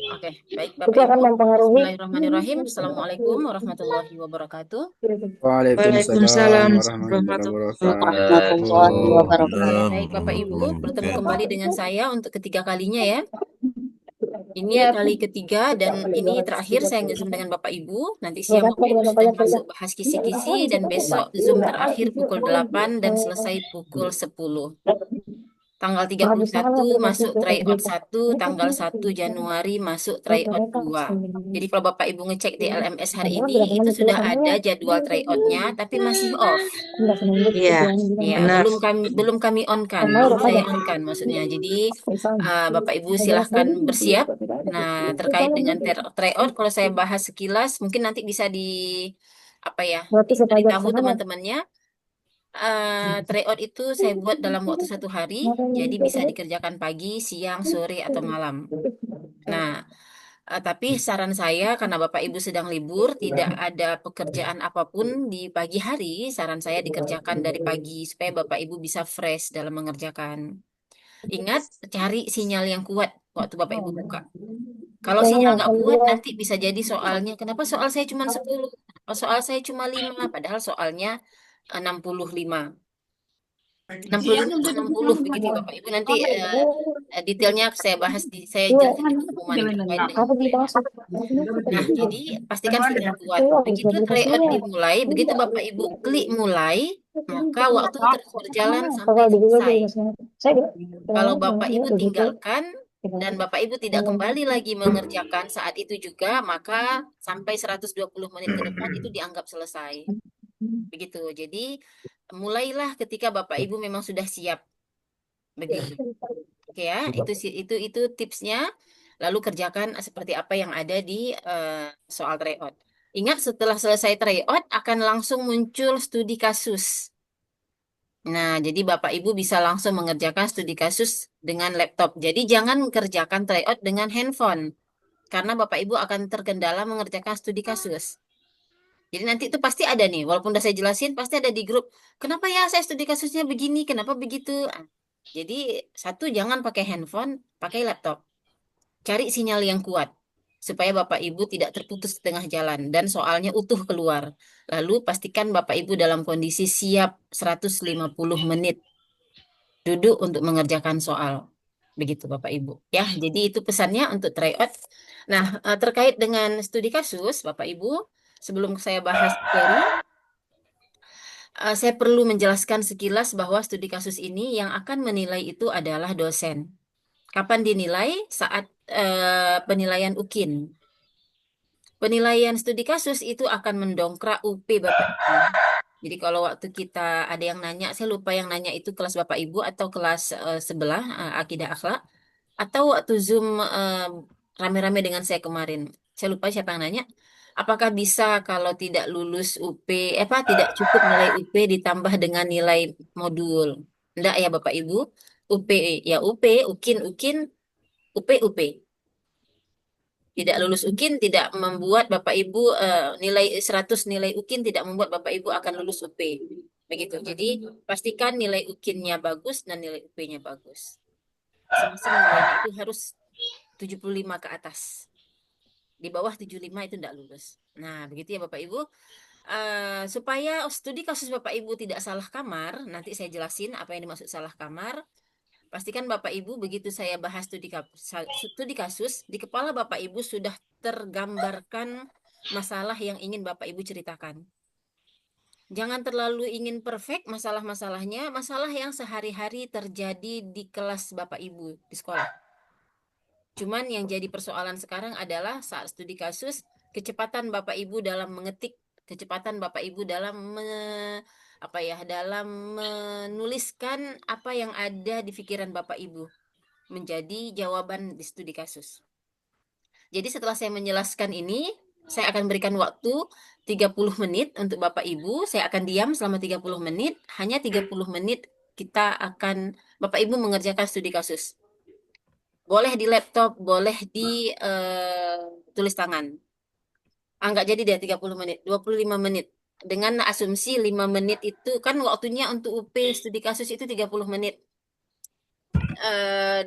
Oke, baik Itu Bapak akan Ibu. mempengaruhi. Bismillahirrahmanirrahim. Assalamualaikum warahmatullahi wabarakatuh. Waalaikumsalam Waalaikumsalam warahmatullahi warahmatullahi Warahmatullahi wabarakatuh. wabarakatuh. Baik Bapak Ibu, bertemu kembali dengan saya untuk ketiga kalinya ya. Ini Ya, kali ketiga dan ini terakhir saya nge-zoom dengan Bapak Ibu. Nanti siang bahkan Bapak Ibu dengan sudah banyak kerja. masuk bahas kisi-kisi dan besok Zoom terakhir pukul 8 dan selesai pukul 10. Tanggal Sangat besar lah 31 aplikasi masuk itu tryout FGK. 1, tanggal 1 Januari masuk tryout 2. Jadi kalau Bapak Ibu ngecek di LMS hari Padahal ini, tidak pernah itu disuruh sudah sama ada ya. jadwal tryoutnya, tapi masih off. Enggak senang gitu Iya, bilangnya bilang. Ya, benar. belum kami on kan, Karena belum udah saya ada. on kan maksudnya. Jadi Misalnya. Bapak Ibu Ada jelas silahkan lagi. bersiap. Nah, terkait Misalnya dengan berarti. tryout, kalau saya bahas sekilas, mungkin nanti bisa apa ya, Berarti sepajar diberitahu sana. teman-temannya. Tryout itu saya buat dalam waktu 1 hari, jadi bisa dikerjakan pagi, siang, sore, atau malam. Nah, tapi saran saya karena Bapak Ibu sedang libur, tidak ada pekerjaan apapun di pagi hari, saran saya dikerjakan dari pagi supaya Bapak Ibu bisa fresh dalam mengerjakan. Ingat, cari sinyal yang kuat waktu Bapak Ibu buka. Kalau Saya sinyal mau nggak kuat, ambil. nanti bisa jadi soalnya, kenapa soal saya cuma 10, soal saya cuma 5, padahal soalnya 65. 65 atau 60 begitu Bapak Ibu. Nanti detailnya saya bahas saya Iya. jelaskan di pengumuman terkait dengan Apa kita tryout. masuk? Nah, jadi pastikan sinyal kuat. Saya habis Begitu tryout aplikasinya. dimulai, begitu Bapak Ibu klik mulai, maka waktu terus berjalan sampai Bakal di Google selesai. juga mas. Saya Kalau kenapa Bapak Ibu di Google. tinggalkan dan Bapak Ibu tidak kembali lagi mengerjakan saat itu juga, maka sampai 120 menit ke depan itu dianggap selesai. Begitu. Jadi, mulailah ketika Bapak Ibu memang sudah siap. Begitu. Oke ya, itu tipsnya. Lalu kerjakan seperti apa yang ada di soal tryout. Ingat setelah selesai tryout akan langsung muncul studi kasus. Nah, jadi Bapak Ibu bisa langsung mengerjakan studi kasus dengan laptop. Jadi jangan kerjakan tryout dengan handphone karena Bapak Ibu akan terkendala mengerjakan studi kasus. Jadi nanti itu pasti ada nih, walaupun udah saya jelasin, pasti ada di grup. Kenapa ya saya studi kasusnya begini, kenapa begitu? Jadi satu jangan pakai handphone, pakai laptop. Cari sinyal yang kuat supaya Bapak Ibu tidak terputus di tengah jalan dan soalnya utuh keluar. Lalu pastikan Bapak Ibu dalam kondisi siap 150 menit duduk untuk mengerjakan soal. Begitu Bapak Ibu. Ya, jadi itu pesannya untuk tryout. Nah, terkait dengan studi kasus, Bapak Ibu, sebelum saya bahas materi, saya perlu menjelaskan sekilas bahwa studi kasus ini yang akan menilai itu adalah dosen. Kapan dinilai? Saat penilaian UKIN. Penilaian studi kasus itu akan mendongkrak UP Bapak Ibu. Jadi kalau waktu kita ada yang nanya, saya lupa yang nanya itu kelas Bapak Ibu atau kelas sebelah akidah akhlak atau waktu Zoom rame-rame dengan saya kemarin. Saya lupa siapa yang nanya. Apakah bisa kalau tidak lulus UP, apa tidak cukup nilai UP ditambah dengan nilai modul? Enggak ya Bapak Ibu. UP ya UP, UKIN UKIN, UP UP. Tidak lulus UKIN tidak membuat Bapak Ibu nilai 100 nilai UKIN tidak membuat Bapak Ibu akan lulus UP. Begitu. Jadi pastikan nilai UKIN-nya bagus dan nilai UP-nya bagus. Masing-masing nilainya itu harus 75 ke atas. Di bawah 75 itu tidak lulus. Nah, begitu ya Bapak Ibu. Supaya studi kasus Bapak Ibu tidak salah kamar, nanti saya jelasin apa yang dimaksud salah kamar. Pastikan Bapak Ibu begitu saya bahas studi kasus, di kepala Bapak Ibu sudah tergambarkan masalah yang ingin Bapak Ibu ceritakan. Jangan terlalu ingin perfect masalah-masalahnya, masalah yang sehari-hari terjadi di kelas Bapak Ibu di sekolah. Cuman yang jadi persoalan sekarang adalah saat studi kasus, kecepatan Bapak Ibu dalam mengetik, kecepatan Bapak Ibu dalam dalam menuliskan apa yang ada di pikiran Bapak Ibu menjadi jawaban di studi kasus. Jadi setelah saya menjelaskan ini, saya akan berikan waktu 30 menit untuk Bapak Ibu. Saya akan diam selama 30 menit. Hanya 30 menit kita akan Bapak Ibu mengerjakan studi kasus. Boleh di laptop, boleh di tulis tangan. Enggak jadi deh 30 menit, 25 menit. Dengan asumsi 5 menit itu kan waktunya untuk UP studi kasus itu 30 menit.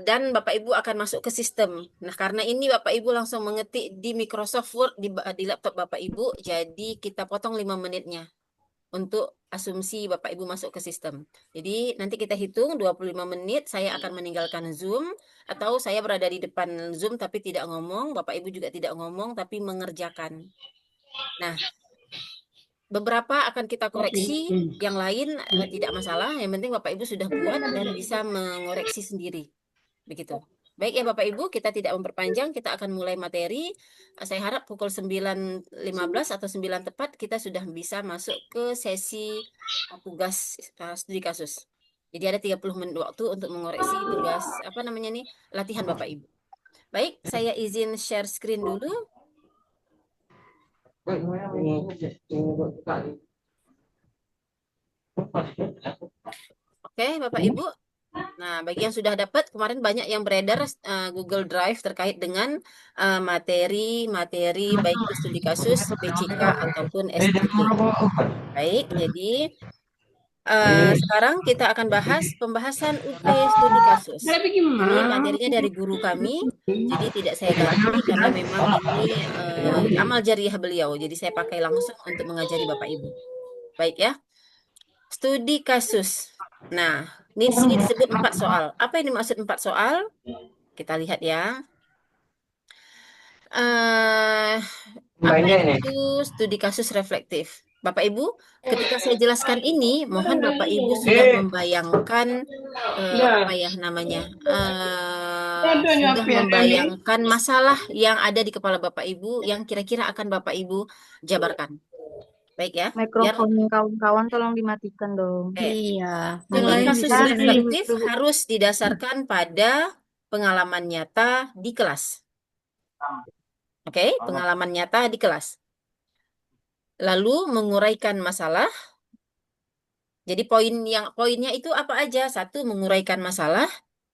dan Bapak Ibu akan masuk ke sistem. Nah, karena ini Bapak Ibu langsung mengetik di Microsoft Word di laptop Bapak Ibu, jadi kita potong 5 menitnya untuk asumsi Bapak Ibu masuk ke sistem. Jadi nanti kita hitung 25 menit saya akan meninggalkan Zoom atau saya berada di depan Zoom tapi tidak ngomong, Bapak Ibu juga tidak ngomong tapi mengerjakan. Nah, beberapa akan kita koreksi, yang lain tidak masalah. Yang penting Bapak Ibu sudah buat dan bisa mengoreksi sendiri. Begitu. Baik ya Bapak Ibu, kita tidak memperpanjang, kita akan mulai materi. Saya harap pukul 9.15 atau 9 tepat kita sudah bisa masuk ke sesi tugas studi kasus. Jadi ada 30 menit waktu untuk mengoreksi tugas apa namanya nih, latihan Bapak Ibu. Baik, saya izin share screen dulu. Oke, Bapak Ibu. Nah, bagi yang sudah dapat, kemarin banyak yang beredar Google Drive terkait dengan materi-materi baik itu studi kasus, PCK, ataupun STT. Baik, jadi sekarang kita akan bahas pembahasan UP studi kasus. Ini materinya dari guru kami, jadi tidak saya ganti karena memang ini amal jariah beliau. Jadi saya pakai langsung untuk mengajari Bapak Ibu. Baik ya, studi kasus. Nah, ini di sini disebut 4 soal. Apa yang dimaksud 4 soal? Kita lihat ya. eh Apa itu studi kasus reflektif? Bapak Ibu, ketika saya jelaskan ini, mohon Bapak Ibu sudah membayangkan apa ya namanya, sudah membayangkan masalah yang ada di kepala Bapak Ibu yang kira-kira akan Bapak Ibu jabarkan. Baik ya, biar Mikrofon kawan-kawan tolong dimatikan dong. Iya, yang studi lain kasus bisa reflektif harus didasarkan pada pengalaman nyata di kelas. Oke, pengalaman nyata di kelas. Lalu menguraikan masalah. Jadi poinnya itu apa aja? Satu, menguraikan masalah.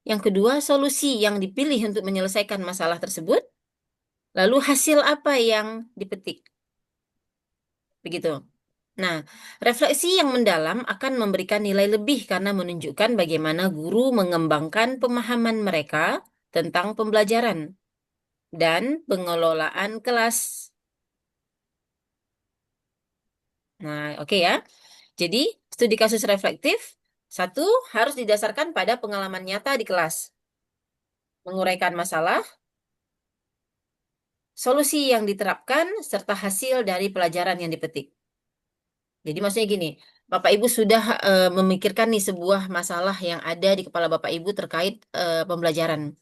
Yang kedua, solusi yang dipilih untuk menyelesaikan masalah tersebut. Lalu hasil apa yang dipetik. Begitu. Nah, refleksi yang mendalam akan memberikan nilai lebih karena menunjukkan bagaimana guru mengembangkan pemahaman mereka tentang pembelajaran dan pengelolaan kelas. Nah, oke ya. Jadi, studi kasus reflektif, satu, harus didasarkan pada pengalaman nyata di kelas. Menguraikan masalah, solusi yang diterapkan, serta hasil dari pelajaran yang dipetik. Jadi maksudnya gini, Bapak Ibu sudah memikirkan nih sebuah masalah yang ada di kepala Bapak Ibu terkait pembelajaran.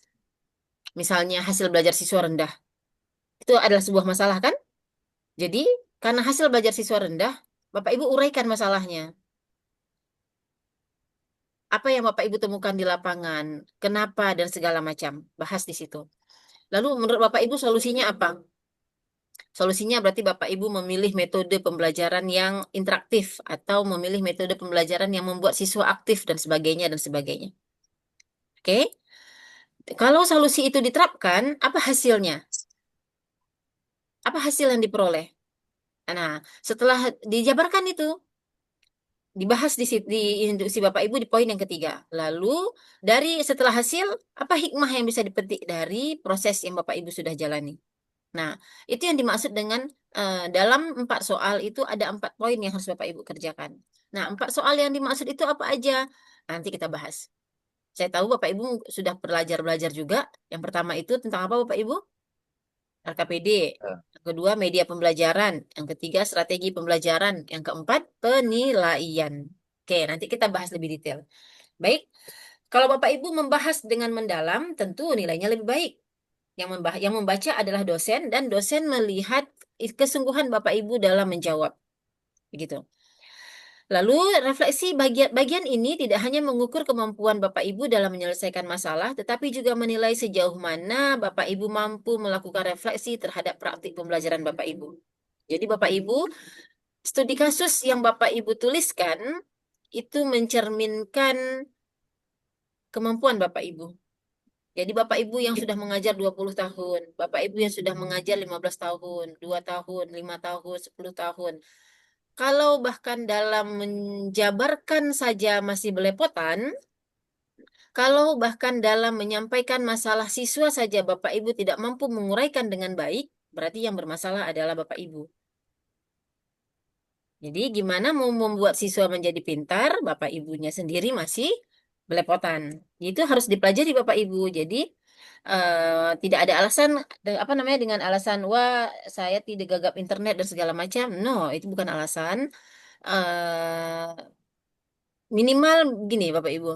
Misalnya hasil belajar siswa rendah. Itu adalah sebuah masalah kan? Jadi, karena hasil belajar siswa rendah, Bapak Ibu uraikan masalahnya. Apa yang Bapak Ibu temukan di lapangan? Kenapa dan segala macam. Bahas di situ. Lalu menurut Bapak Ibu solusinya apa? Solusinya berarti Bapak Ibu memilih metode pembelajaran yang interaktif atau memilih metode pembelajaran yang membuat siswa aktif dan sebagainya dan sebagainya. Oke? Kalau solusi itu diterapkan, apa hasilnya? Apa hasil yang diperoleh? Nah, setelah dijabarkan itu, dibahas di instruksi Bapak Ibu di poin yang ketiga. Lalu dari setelah hasil, apa hikmah yang bisa dipetik dari proses yang Bapak Ibu sudah jalani? Nah, itu yang dimaksud dengan dalam 4 soal itu ada 4 poin yang harus Bapak Ibu kerjakan. Nah, 4 soal yang dimaksud itu apa aja? Nanti kita bahas. Saya tahu Bapak Ibu sudah belajar-belajar juga. Yang pertama itu tentang apa Bapak Ibu? RKPD. Yang kedua, media pembelajaran. Yang ketiga, strategi pembelajaran. Yang keempat, penilaian. Oke, nanti kita bahas lebih detail. Baik, kalau Bapak Ibu membahas dengan mendalam, tentu nilainya lebih baik. Yang membaca adalah dosen dan dosen melihat kesungguhan Bapak Ibu dalam menjawab. Begitu. Lalu refleksi bagian ini tidak hanya mengukur kemampuan Bapak Ibu dalam menyelesaikan masalah, tetapi juga menilai sejauh mana Bapak Ibu mampu melakukan refleksi terhadap praktik pembelajaran Bapak Ibu. Jadi Bapak Ibu, studi kasus yang Bapak Ibu tuliskan itu mencerminkan kemampuan Bapak Ibu. Jadi Bapak Ibu yang sudah mengajar 20 tahun, Bapak Ibu yang sudah mengajar 15 tahun, 2 tahun, 5 tahun, 10 tahun. Kalau bahkan dalam menjabarkan saja masih belepotan, Kalau bahkan dalam menyampaikan masalah siswa saja Bapak Ibu tidak mampu menguraikan dengan baik, berarti yang bermasalah adalah Bapak Ibu. Jadi gimana mau membuat siswa menjadi pintar, Bapak Ibunya sendiri masih belepotan. Itu harus dipelajari Bapak Ibu. Jadi tidak ada alasan apa namanya dengan alasan wah saya tidak gagap internet dan segala macam. No, itu bukan alasan. eh Minimal gini Bapak Ibu.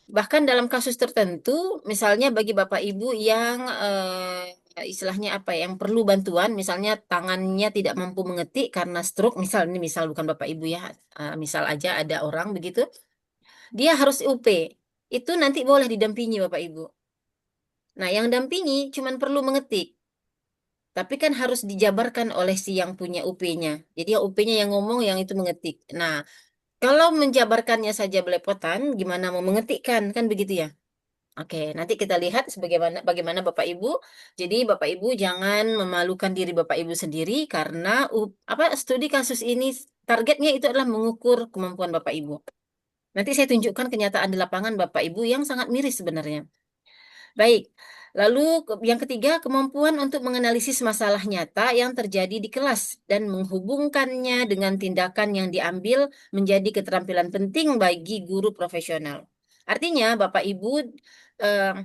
Bahkan dalam kasus tertentu, misalnya bagi Bapak Ibu yang istilahnya apa ya, yang perlu bantuan, misalnya tangannya tidak mampu mengetik karena stroke, misal ini misal bukan Bapak Ibu ya, misal aja ada orang begitu, dia harus UP. Itu nanti boleh didampingi Bapak Ibu. Nah, yang dampingi cuman perlu mengetik, tapi kan harus dijabarkan oleh si yang punya UP-nya. Jadi yang UP-nya yang ngomong, yang itu mengetik. Nah, kalau menjabarkannya saja belepotan, gimana mau mengetikkan? Kan begitu ya? Oke, nanti kita lihat bagaimana Bapak Ibu. Jadi Bapak Ibu jangan memalukan diri Bapak Ibu sendiri karena apa studi kasus ini targetnya itu adalah mengukur kemampuan Bapak Ibu. Nanti saya tunjukkan kenyataan di lapangan Bapak Ibu yang sangat miris sebenarnya. Baik. Lalu yang ketiga, kemampuan untuk menganalisis masalah nyata yang terjadi di kelas dan menghubungkannya dengan tindakan yang diambil menjadi keterampilan penting bagi guru profesional. Artinya, Bapak Ibu eh,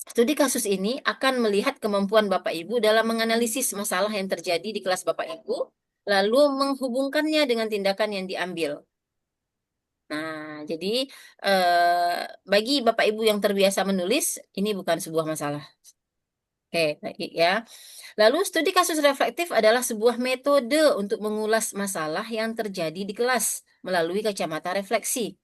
studi kasus ini akan melihat kemampuan Bapak Ibu dalam menganalisis masalah yang terjadi di kelas Bapak Ibu, lalu menghubungkannya dengan tindakan yang diambil. Nah, jadi bagi Bapak Ibu yang terbiasa menulis, ini bukan sebuah masalah. Oke, baik ya. Lalu studi kasus reflektif adalah sebuah metode untuk mengulas masalah yang terjadi di kelas melalui kacamata refleksi.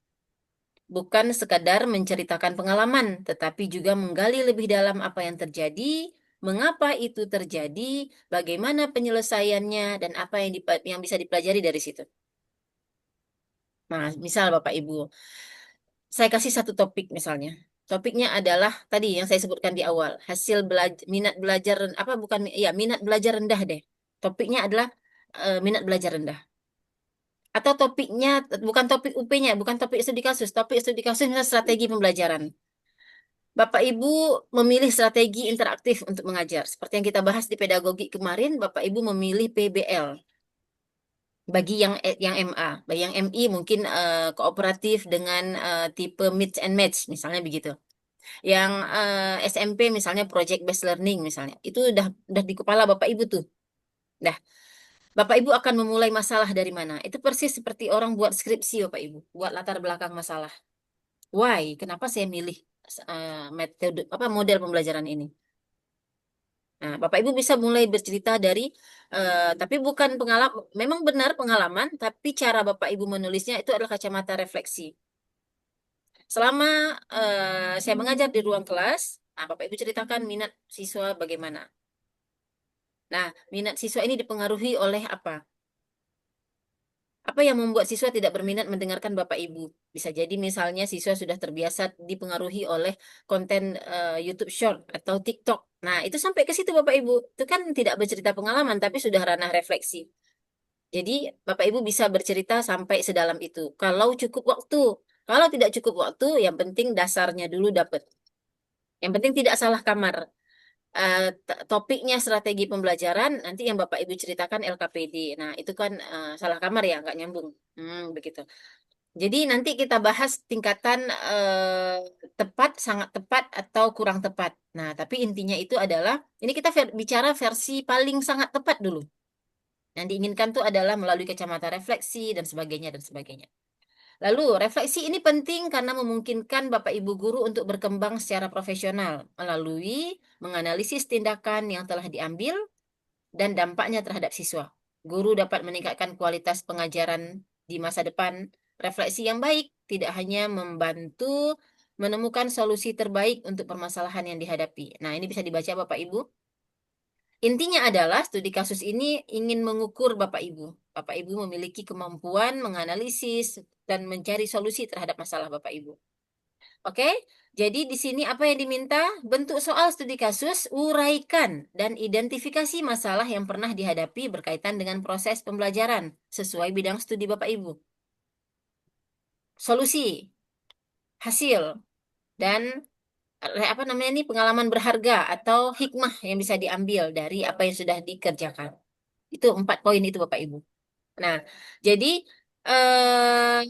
Bukan sekadar menceritakan pengalaman, tetapi juga menggali lebih dalam apa yang terjadi, mengapa itu terjadi, bagaimana penyelesaiannya, dan apa yang bisa dipelajari dari situ. Nah, misal Bapak Ibu, saya kasih satu topik misalnya. Topiknya adalah tadi yang saya sebutkan di awal, hasil minat belajar apa bukan ya minat belajar rendah deh. Topiknya adalah minat belajar rendah. Atau topiknya bukan topik UP-nya, bukan topik studi kasus, topik studi kasus misalnya strategi pembelajaran. Bapak Ibu memilih strategi interaktif untuk mengajar. Seperti yang kita bahas di pedagogi kemarin, Bapak Ibu memilih PBL bagi yang MA, bagi yang MI mungkin kooperatif dengan tipe mix and match misalnya begitu. Yang SMP misalnya project based learning misalnya. Itu udah di kepala Bapak Ibu tuh. Dah, Bapak Ibu akan memulai masalah dari mana? Itu persis seperti orang buat skripsi Bapak Ibu, buat latar belakang masalah. Why? Kenapa saya milih metode apa model pembelajaran ini? Nah, Bapak Ibu bisa mulai bercerita dari, tapi bukan pengalaman, memang benar pengalaman, tapi cara Bapak Ibu menulisnya itu adalah kacamata refleksi. Selama saya mengajar di ruang kelas, nah, Bapak Ibu ceritakan minat siswa bagaimana. Nah, minat siswa ini dipengaruhi oleh apa? Apa yang membuat siswa tidak berminat mendengarkan Bapak Ibu? Bisa jadi misalnya siswa sudah terbiasa dipengaruhi oleh konten YouTube Short atau TikTok. Nah, itu sampai ke situ Bapak Ibu. Itu kan tidak bercerita pengalaman, tapi sudah ranah refleksi. Jadi, Bapak Ibu bisa bercerita sampai sedalam itu. Kalau cukup waktu. Kalau tidak cukup waktu, yang penting dasarnya dulu dapat. Yang penting tidak salah kamar. Topiknya strategi pembelajaran, nanti yang Bapak Ibu ceritakan LKPD. Nah, itu kan salah kamar ya, nggak nyambung. Begitu. Jadi nanti kita bahas tingkatan tepat, sangat tepat, atau kurang tepat. Nah, tapi intinya itu adalah, ini kita bicara versi paling sangat tepat dulu. Yang diinginkan tuh adalah melalui kacamata refleksi dan sebagainya dan sebagainya. Lalu, refleksi ini penting karena memungkinkan Bapak Ibu guru untuk berkembang secara profesional melalui menganalisis tindakan yang telah diambil dan dampaknya terhadap siswa. Guru dapat meningkatkan kualitas pengajaran di masa depan. Refleksi yang baik tidak hanya membantu menemukan solusi terbaik untuk permasalahan yang dihadapi. Nah, ini bisa dibaca Bapak Ibu. Intinya adalah studi kasus ini ingin mengukur Bapak Ibu. Bapak Ibu memiliki kemampuan menganalisis dan mencari solusi terhadap masalah Bapak Ibu. Oke, jadi di sini apa yang diminta? Bentuk soal studi kasus, uraikan dan identifikasi masalah yang pernah dihadapi berkaitan dengan proses pembelajaran sesuai bidang studi Bapak Ibu. Solusi, hasil. dan apa namanya nih pengalaman berharga atau hikmah yang bisa diambil dari apa yang sudah dikerjakan. Itu 4 poin itu Bapak Ibu. Nah, jadi eh,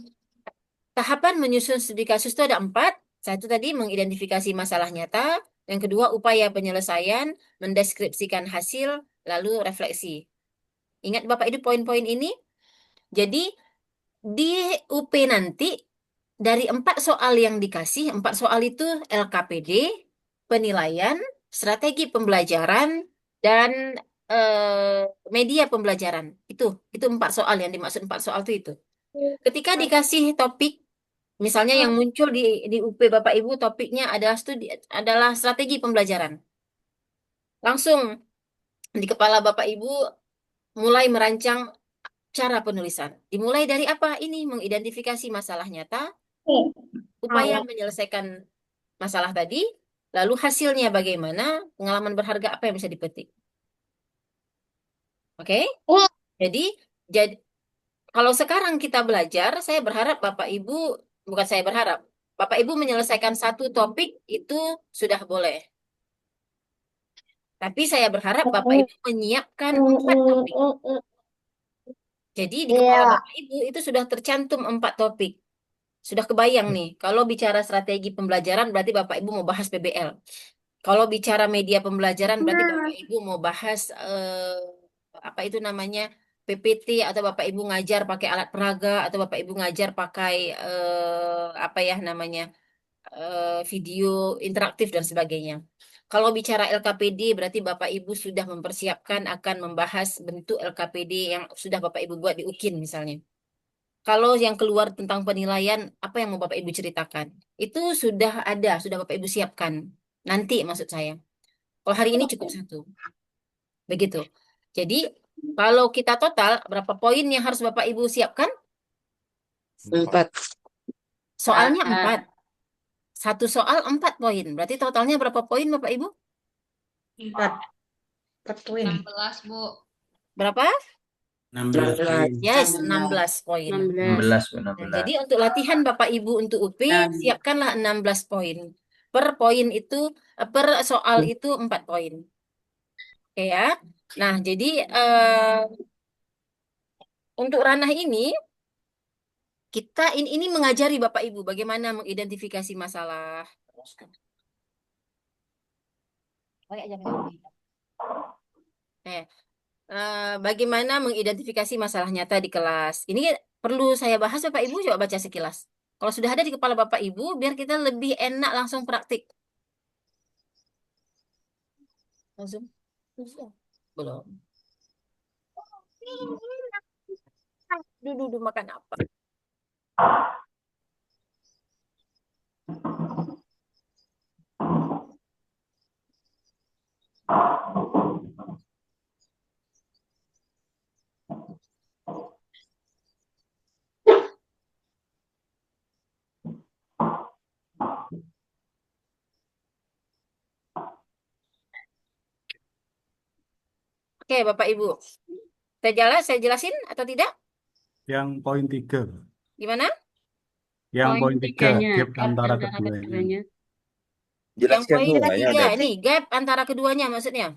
tahapan menyusun studi kasus itu ada 4. Satu tadi mengidentifikasi masalah nyata. Yang kedua upaya penyelesaian, mendeskripsikan hasil, lalu refleksi. Ingat Bapak Ibu poin-poin ini. Jadi di UP nanti dari 4 soal yang dikasih, 4 soal itu LKPD, penilaian, strategi pembelajaran, dan media pembelajaran. Itu 4 soal yang dimaksud 4 soal itu. Ketika dikasih topik, misalnya yang muncul di UP Bapak Ibu topiknya adalah strategi pembelajaran. Langsung di kepala Bapak Ibu mulai merancang cara penulisan. Dimulai dari apa? Ini mengidentifikasi masalah nyata, upaya menyelesaikan masalah tadi, lalu hasilnya bagaimana, pengalaman berharga apa yang bisa dipetik. Oke? Jadi, jadi kalau sekarang kita belajar, saya berharap Bapak Ibu, bukan saya berharap, Bapak Ibu menyelesaikan satu topik itu sudah boleh. Tapi saya berharap Bapak Ibu menyiapkan 4 topik. Jadi di kepala Bapak Ibu itu sudah tercantum 4 topik. Sudah kebayang nih, kalau bicara strategi pembelajaran berarti Bapak Ibu mau bahas PBL. Kalau bicara media pembelajaran berarti Bapak Ibu mau bahas apa itu namanya PPT atau Bapak Ibu ngajar pakai alat peraga atau Bapak Ibu ngajar pakai apa ya namanya video interaktif dan sebagainya. Kalau bicara LKPD berarti Bapak Ibu sudah mempersiapkan akan membahas bentuk LKPD yang sudah Bapak Ibu buat di UKIN misalnya. Kalau yang keluar tentang penilaian, apa yang mau Bapak Ibu ceritakan? Itu sudah ada, sudah Bapak Ibu siapkan. Nanti maksud saya. Kalau hari ini cukup satu. Begitu. Jadi, kalau kita total, berapa poin yang harus Bapak Ibu siapkan? 4. Soalnya 4. Satu soal 4 poin. Berarti totalnya berapa poin Bapak Ibu? 4. 4 poin. 16, Bu. Berapa? 16 poin. Yes, 16 poin. 16, Bu, Nah, 16. jadi untuk latihan Bapak Ibu untuk UP, siapkanlah 16 poin. Per poin itu, per soal itu 4 poin. Oke ya. Nah, jadi untuk ranah ini, kita ini mengajari Bapak Ibu bagaimana mengidentifikasi masalah. Eh, bagaimana mengidentifikasi masalah nyata di kelas. Ini perlu saya bahas Bapak Ibu, coba baca sekilas. Kalau sudah ada di kepala Bapak Ibu, biar kita lebih enak langsung praktik. Langsung? Belum. Duduk makan apa? Oke, Bapak Ibu. Saya jelasin atau tidak? Yang poin 3. Gimana? Yang Poin poin 3, tiganya, gap gap antara antara keduanya. keduanya. Yang Jelaskan poin Bu, ya ketiga, ada. ini gap antara keduanya maksudnya.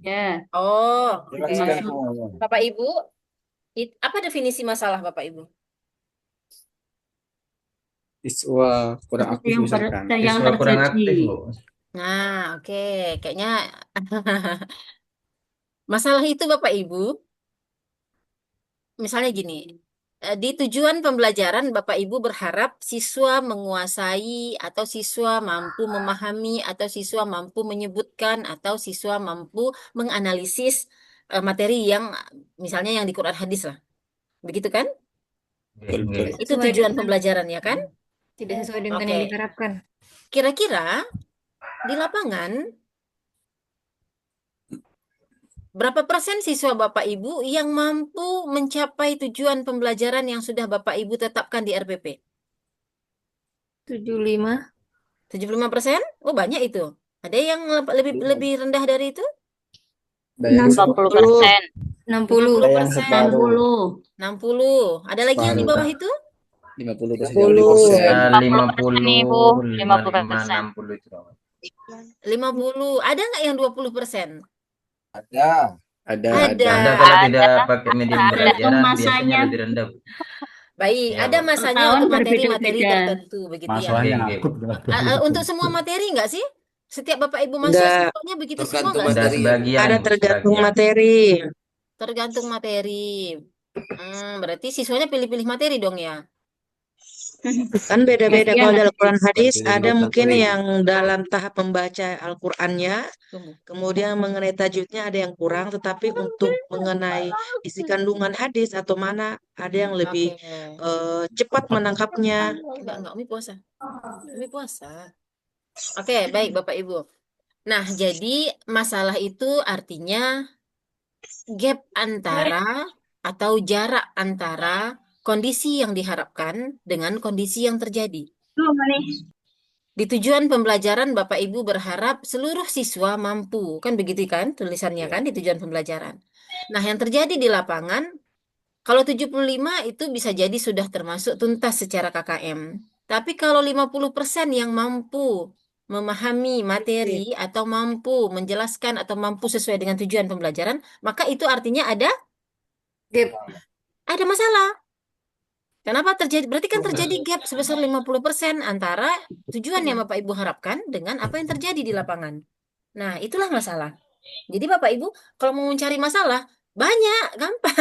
Ya, Oh, Jelaskan dimaksud. Bu. Bapak Ibu, apa definisi masalah Bapak Ibu? Siswa kurang Seperti aktif yang misalkan. yang Siswa kurang terjadi. aktif, Bu. Nah, oke. Kayaknya masalah itu Bapak Ibu, misalnya gini, di tujuan pembelajaran Bapak Ibu berharap siswa menguasai atau siswa mampu memahami atau siswa mampu menyebutkan atau siswa mampu menganalisis materi yang misalnya yang di Quran hadis lah. Begitu kan? Betul. Itu tujuan pembelajaran ya kan? Tidak sesuai dengan Oke. yang diharapkan. Kira-kira di lapangan berapa persen siswa Bapak Ibu yang mampu mencapai tujuan pembelajaran yang sudah Bapak Ibu tetapkan di RPP? 75. 75%? Oh, banyak itu. Ada yang lebih rendah dari itu? Daya dukung 60. Ada yang separuh. 60. Ada lagi yang di bawah itu? 50%. 50%. 50, nih, Bu. 55, 50%. 60 itu. 50. Ada nggak yang 20%? Ada. Ada. Ada kalau Ada. tidak pakai medium Tergantung pembelajaran biasanya masanya. lebih rendah, Bu. Baik, Iya, ada Bu. masanya Tahun untuk materi-materi berbeda-beda. tertentu, begitu ya. Masalahnya Oke, Bu. ngakut. Untuk semua materi nggak sih? Setiap Bapak Ibu Enggak, mahasiswanya begitu semua nggak sih? Ada sebagian, ada Bu, tergantung sebagian. materi. Tergantung materi. Berarti siswanya pilih-pilih materi dong ya. Kan beda-beda. Iya, Kalau nah. dalam Quran hadis ada mungkin materi. yang dalam tahap membaca Al-Qur'annya, Tunggu. kemudian mengenai tajwidnya ada yang kurang, tetapi untuk mengenai isi kandungan hadis atau mana ada yang lebih Oke. cepat menangkapnya. Enggak, Umi puasa. Umi puasa. Oke, baik Bapak Ibu. Nah, jadi masalah itu artinya gap antara atau jarak antara kondisi yang diharapkan dengan kondisi yang terjadi. Di tujuan pembelajaran Bapak Ibu berharap seluruh siswa mampu, kan begitu kan tulisannya kan di tujuan pembelajaran. Nah, yang terjadi di lapangan, kalau 75 itu bisa jadi sudah termasuk tuntas secara KKM. Tapi kalau 50% yang mampu memahami materi atau mampu menjelaskan atau mampu sesuai dengan tujuan pembelajaran, maka itu artinya ada masalah. Kenapa terjadi? Berarti kan terjadi gap sebesar 50% antara tujuan yang Bapak Ibu harapkan dengan apa yang terjadi di lapangan. Nah, itulah masalah. Jadi Bapak Ibu kalau mau mencari masalah, banyak, gampang.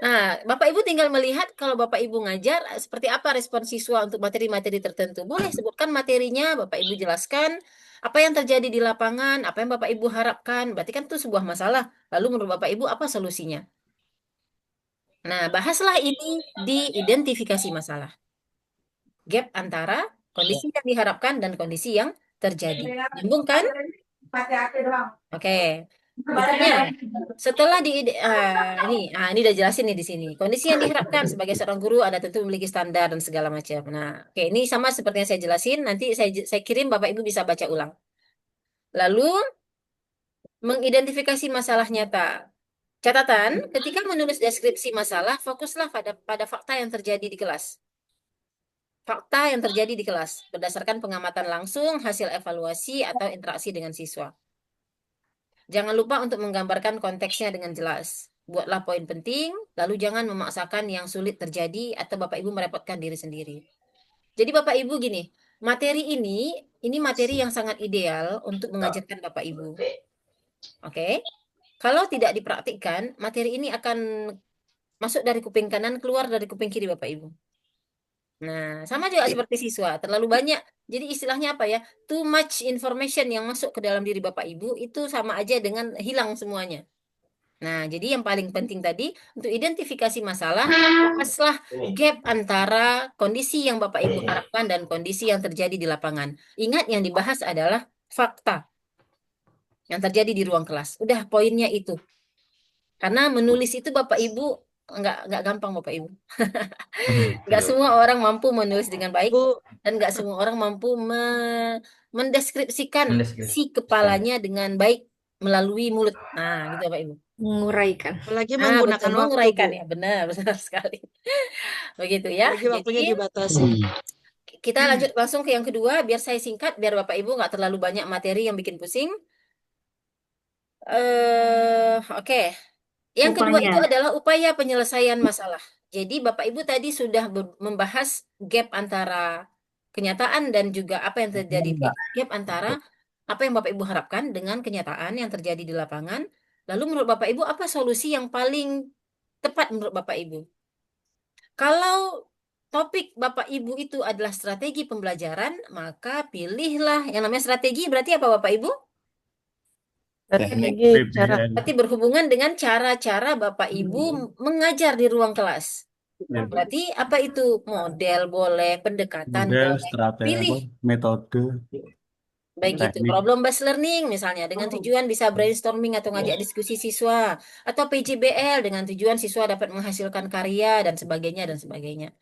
Nah, Bapak Ibu tinggal melihat kalau Bapak Ibu ngajar, seperti apa respon siswa untuk materi-materi tertentu. Boleh sebutkan materinya, Bapak Ibu jelaskan apa yang terjadi di lapangan, apa yang Bapak Ibu harapkan. Berarti kan itu sebuah masalah. Lalu menurut Bapak Ibu apa solusinya? Nah, bahaslah ini di identifikasi masalah. Gap antara kondisi yang diharapkan dan kondisi yang terjadi. Nyambung kan? Oke. Berikutnya, setelah ini udah jelasin nih di sini. Kondisi yang diharapkan sebagai seorang guru ada tentu memiliki standar dan segala macam. Nah, oke, ini sama seperti yang saya jelasin. Nanti saya kirim Bapak Ibu bisa baca ulang. Lalu mengidentifikasi masalah nyata. Catatan, ketika menulis deskripsi masalah, fokuslah pada fakta yang terjadi di kelas. Fakta yang terjadi di kelas berdasarkan pengamatan langsung, hasil evaluasi atau interaksi dengan siswa. Jangan lupa untuk menggambarkan konteksnya dengan jelas. Buatlah poin penting, lalu jangan memaksakan yang sulit terjadi atau Bapak Ibu merepotkan diri sendiri. Jadi Bapak Ibu gini, materi ini materi yang sangat ideal untuk mengajarkan Bapak Ibu. Oke? Kalau tidak dipraktikkan, materi ini akan masuk dari kuping kanan, keluar dari kuping kiri Bapak Ibu. Nah, sama juga seperti siswa, terlalu banyak. Jadi istilahnya apa ya? Too much information yang masuk ke dalam diri Bapak Ibu itu sama aja dengan hilang semuanya. Nah, jadi yang paling penting tadi untuk identifikasi masalah, bahaslah gap antara kondisi yang Bapak Ibu harapkan dan kondisi yang terjadi di lapangan. Ingat yang dibahas adalah fakta yang terjadi di ruang kelas. Udah poinnya itu. Karena menulis itu Bapak Ibu nggak gampang Bapak Ibu. Nggak semua orang mampu menulis dengan baik Bu, dan nggak semua orang mampu mendeskripsikan Mendeskripsikan. si kepalanya dengan baik melalui mulut. Nah, gitu Bapak Ibu. Menguraikan. apalagi Betul, menggunakan waktu, menguraikan Bu. ya, benar sekali. Begitu ya. Apalagi waktunya Jadi dibatasi. kita lanjut langsung ke yang kedua, biar saya singkat, biar Bapak Ibu nggak terlalu banyak materi yang bikin pusing. Oke. Yang kedua Upaya. itu adalah upaya penyelesaian masalah. Jadi Bapak Ibu tadi sudah membahas gap antara kenyataan dan juga apa yang terjadi, gap antara apa yang Bapak Ibu harapkan dengan kenyataan yang terjadi di lapangan. Lalu menurut Bapak Ibu apa solusi yang paling tepat menurut Bapak Ibu? Kalau topik Bapak Ibu itu adalah strategi pembelajaran, maka pilihlah yang namanya strategi berarti apa Bapak Ibu? Strategi cara PBN. Berarti berhubungan dengan cara-cara Bapak Ibu mengajar di ruang kelas. Ya, Berarti apa itu? Model boleh, pendekatan model, boleh. strategi, Pilih. metode, Baik itu teknik. problem based learning misalnya dengan tujuan bisa brainstorming atau ngajak diskusi siswa atau PJBL dengan tujuan siswa dapat menghasilkan karya dan sebagainya dan sebagainya.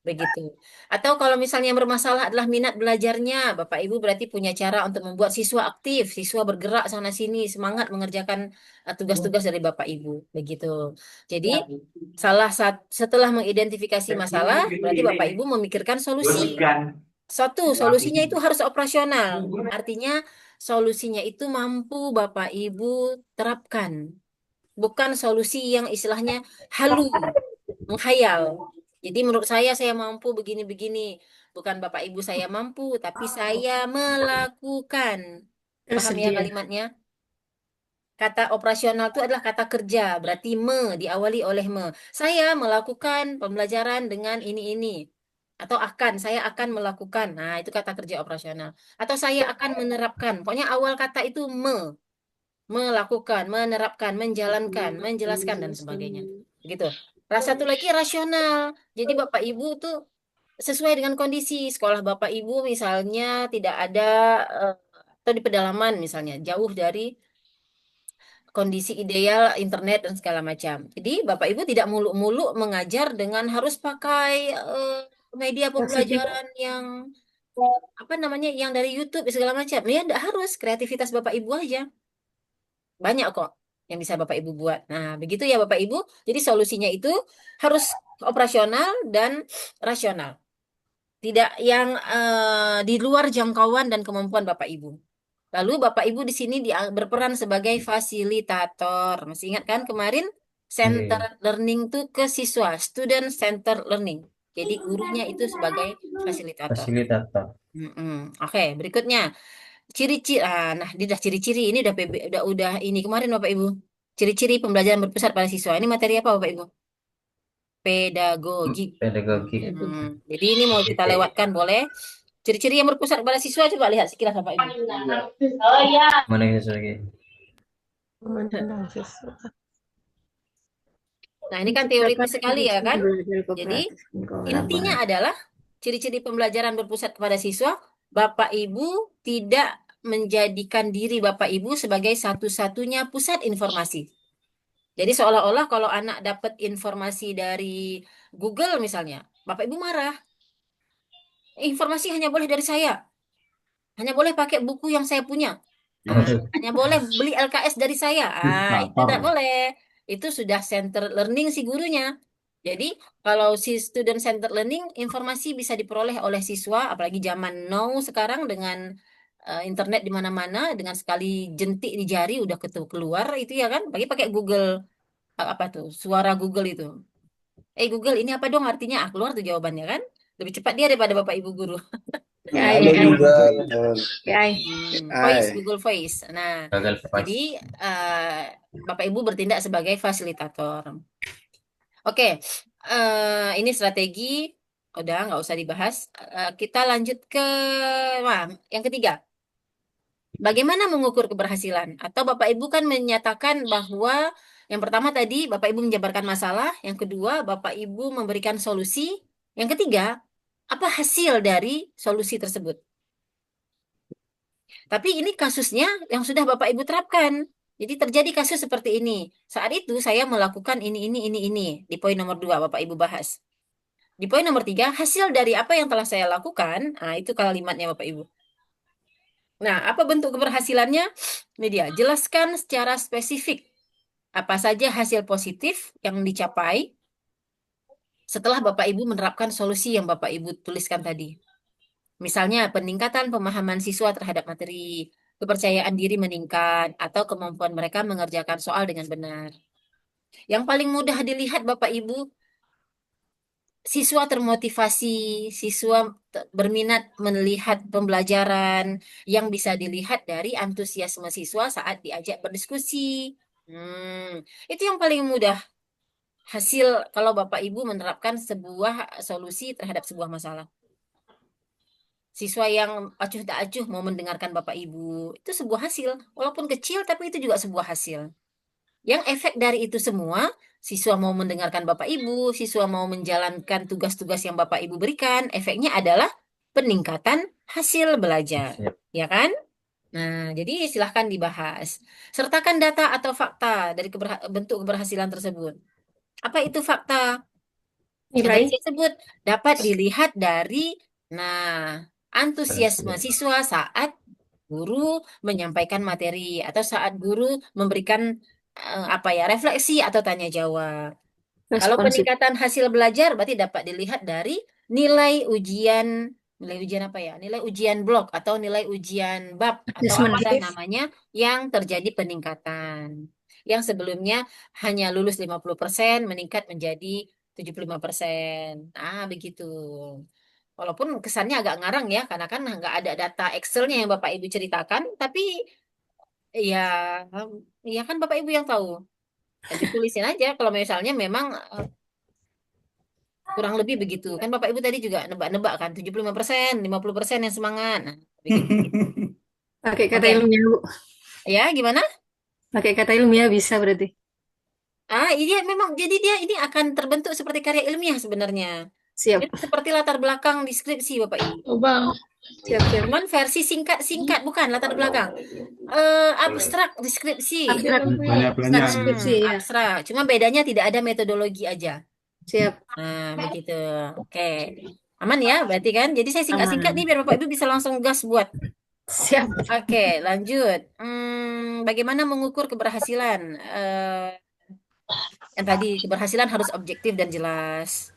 Begitu. Atau kalau misalnya yang bermasalah adalah minat belajarnya, Bapak Ibu berarti punya cara untuk membuat siswa aktif, siswa bergerak sana sini, semangat mengerjakan tugas-tugas dari Bapak Ibu. Begitu. Jadi setelah mengidentifikasi masalah, berarti Bapak Ibu memikirkan solusi. Satu, solusinya itu harus operasional. Artinya solusinya itu mampu Bapak Ibu terapkan. Bukan solusi yang istilahnya halu, menghayal. Jadi menurut saya mampu begini-begini. Bukan Bapak Ibu saya mampu, tapi saya melakukan. Paham ya kalimatnya? Kata operasional itu adalah kata kerja, berarti diawali oleh me. Saya melakukan pembelajaran dengan ini. Atau saya akan melakukan. Nah, itu kata kerja operasional. Atau saya akan menerapkan. Pokoknya awal kata itu melakukan, menerapkan, menjalankan, menjelaskan, dan sebagainya. Begitu. Satu lagi rasional. Jadi Bapak Ibu tuh sesuai dengan kondisi sekolah Bapak Ibu misalnya tidak ada eh, atau di pedalaman misalnya jauh dari kondisi ideal internet dan segala macam. Jadi Bapak Ibu tidak muluk-muluk mengajar dengan harus pakai media pembelajaran yang apa namanya yang dari YouTube segala macam. Ya tidak harus kreativitas Bapak Ibu aja. Banyak kok yang bisa Bapak Ibu buat. Nah, begitu ya Bapak Ibu. Jadi solusinya itu harus operasional dan rasional. Tidak yang di luar jangkauan dan kemampuan Bapak Ibu. Lalu Bapak Ibu di sini berperan sebagai fasilitator. Masih ingat kan kemarin center Oke. learning tuh ke siswa, student center learning. Jadi gurunya itu sebagai fasilitator. Fasilitator. Oke, berikutnya ciri-ciri. Nah, ini udah ciri-ciri. Ini udah udah ini kemarin Bapak Ibu. Ciri-ciri pembelajaran berpusat pada siswa. Ini materi apa Bapak Ibu? Pedagogik. Pedagogi. Jadi ini mau kita Oke. lewatkan boleh? Ciri-ciri yang berpusat pada siswa coba lihat sekilas Bapak Ibu. Mana yang lagi? Nah, ini kan teoritis sekali ya kan? Jadi intinya adalah ciri-ciri pembelajaran berpusat kepada siswa, Bapak Ibu tidak menjadikan diri Bapak Ibu sebagai satu-satunya pusat informasi. Jadi seolah-olah kalau anak dapat informasi dari Google misalnya, Bapak Ibu marah. Informasi hanya boleh dari saya. Hanya boleh pakai buku yang saya punya. Hanya boleh beli LKS dari saya. Itu tidak boleh. Itu sudah center learning si gurunya. Jadi kalau si student center learning, informasi bisa diperoleh oleh siswa, apalagi zaman now sekarang dengan internet di mana-mana, dengan sekali jentik di jari udah keluar itu ya kan? Bagi pakai Google apa tuh? Suara Google itu. Google ini apa dong artinya? Keluar tuh jawabannya kan? Lebih cepat dia daripada Bapak Ibu guru. AI, AI. Voice, Google Voice. Nah, Gagal jadi pas. Bapak Ibu bertindak sebagai fasilitator. Oke, ini strategi. Udah, nggak usah dibahas. Kita lanjut ke yang ketiga. Bagaimana mengukur keberhasilan? Atau Bapak Ibu kan menyatakan bahwa yang pertama tadi Bapak Ibu menjabarkan masalah, yang kedua Bapak Ibu memberikan solusi, yang ketiga apa hasil dari solusi tersebut? Tapi ini kasusnya yang sudah Bapak Ibu terapkan. Jadi terjadi kasus seperti ini. Saat itu saya melakukan ini. Di poin nomor 2 Bapak Ibu bahas. Di poin nomor 3 hasil dari apa yang telah saya lakukan, nah itu kalimatnya Bapak Ibu. Nah, apa bentuk keberhasilannya? Ini dia, jelaskan secara spesifik apa saja hasil positif yang dicapai setelah Bapak Ibu menerapkan solusi yang Bapak Ibu tuliskan tadi. Misalnya peningkatan pemahaman siswa terhadap materi, kepercayaan diri meningkat, atau kemampuan mereka mengerjakan soal dengan benar. Yang paling mudah dilihat Bapak Ibu, siswa termotivasi, siswa berminat melihat pembelajaran yang bisa dilihat dari antusiasme siswa saat diajak berdiskusi. Itu yang paling mudah hasil kalau Bapak Ibu menerapkan sebuah solusi terhadap sebuah masalah. Siswa yang acuh tak acuh mau mendengarkan Bapak Ibu, itu sebuah hasil. Walaupun kecil, tapi itu juga sebuah hasil. Yang efek dari itu semua, siswa mau mendengarkan Bapak Ibu, siswa mau menjalankan tugas-tugas yang Bapak Ibu berikan, efeknya adalah peningkatan hasil belajar. Siap. Ya kan? Nah, jadi silahkan dibahas. Sertakan data atau fakta dari bentuk keberhasilan tersebut. Apa itu fakta? Yang Nilai. tadi saya sebut dapat dilihat dari antusiasme siswa saat guru menyampaikan materi atau saat guru memberikan refleksi atau tanya jawab. Kalau Responsif. peningkatan hasil belajar berarti dapat dilihat dari nilai ujian, nilai ujian apa ya? Nilai ujian blok atau nilai ujian bab atau Assessment. apa namanya yang terjadi peningkatan. Yang sebelumnya hanya lulus 50% meningkat menjadi 75%. Begitu. Walaupun kesannya agak ngarang ya, karena kan nggak ada data Excel-nya yang Bapak Ibu ceritakan, tapi ya, ya kan Bapak Ibu yang tahu. Nanti tulisin aja kalau misalnya memang kurang lebih begitu. Kan Bapak Ibu tadi juga nebak-nebak kan, 75%, 50% yang semangat. Nah, begitu. Pakai kata Oke. ilmiah, Bu. Ya, gimana? Pakai kata ilmiah bisa berarti. Ini memang jadi dia ini akan terbentuk seperti karya ilmiah sebenarnya. Siap. Itu seperti latar belakang deskripsi Bapak Ibu. Siap. Cuman versi singkat-singkat bukan latar belakang. Abstrak deskripsi. Abstrak. Banyak-banyak. Deskripsi, ya. Abstrak. Cuma bedanya tidak ada metodologi aja. Siap. Begitu. Oke. Aman ya berarti kan? Jadi saya singkat-singkat nih biar Bapak Ibu bisa langsung gas buat. Siap. Oke, lanjut. Bagaimana mengukur keberhasilan? Yang tadi keberhasilan harus objektif dan jelas.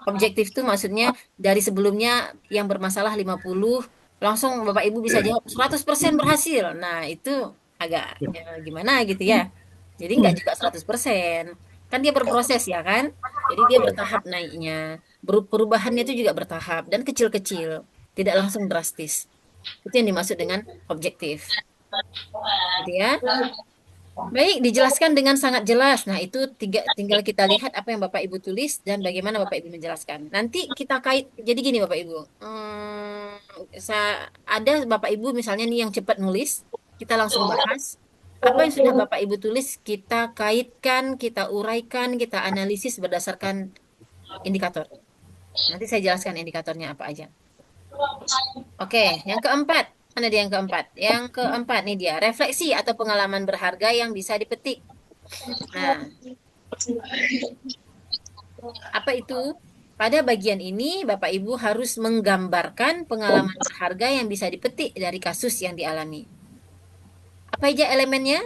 Objektif itu maksudnya dari sebelumnya yang bermasalah 50, langsung Bapak Ibu bisa jawab 100% berhasil. Nah, itu agak gimana gitu ya. Jadi nggak juga 100%. Kan dia berproses ya kan? Jadi dia bertahap naiknya. Perubahannya itu juga bertahap dan kecil-kecil. Tidak langsung drastis. Itu yang dimaksud dengan objektif. Gitu ya. Baik, dijelaskan dengan sangat jelas. Nah, itu tinggal kita lihat apa yang Bapak Ibu tulis dan bagaimana Bapak Ibu menjelaskan. Nanti kita kait, jadi gini Bapak Ibu. Ada Bapak Ibu misalnya nih yang cepat nulis, kita langsung bahas. Apa yang sudah Bapak Ibu tulis, kita kaitkan, kita uraikan, kita analisis berdasarkan indikator. Nanti saya jelaskan indikatornya apa aja. Oke, yang keempat. Mana dia yang keempat? Yang keempat nih dia, refleksi atau pengalaman berharga yang bisa dipetik. Nah, apa itu? Pada bagian ini, Bapak Ibu harus menggambarkan pengalaman berharga yang bisa dipetik dari kasus yang dialami. Apa aja elemennya?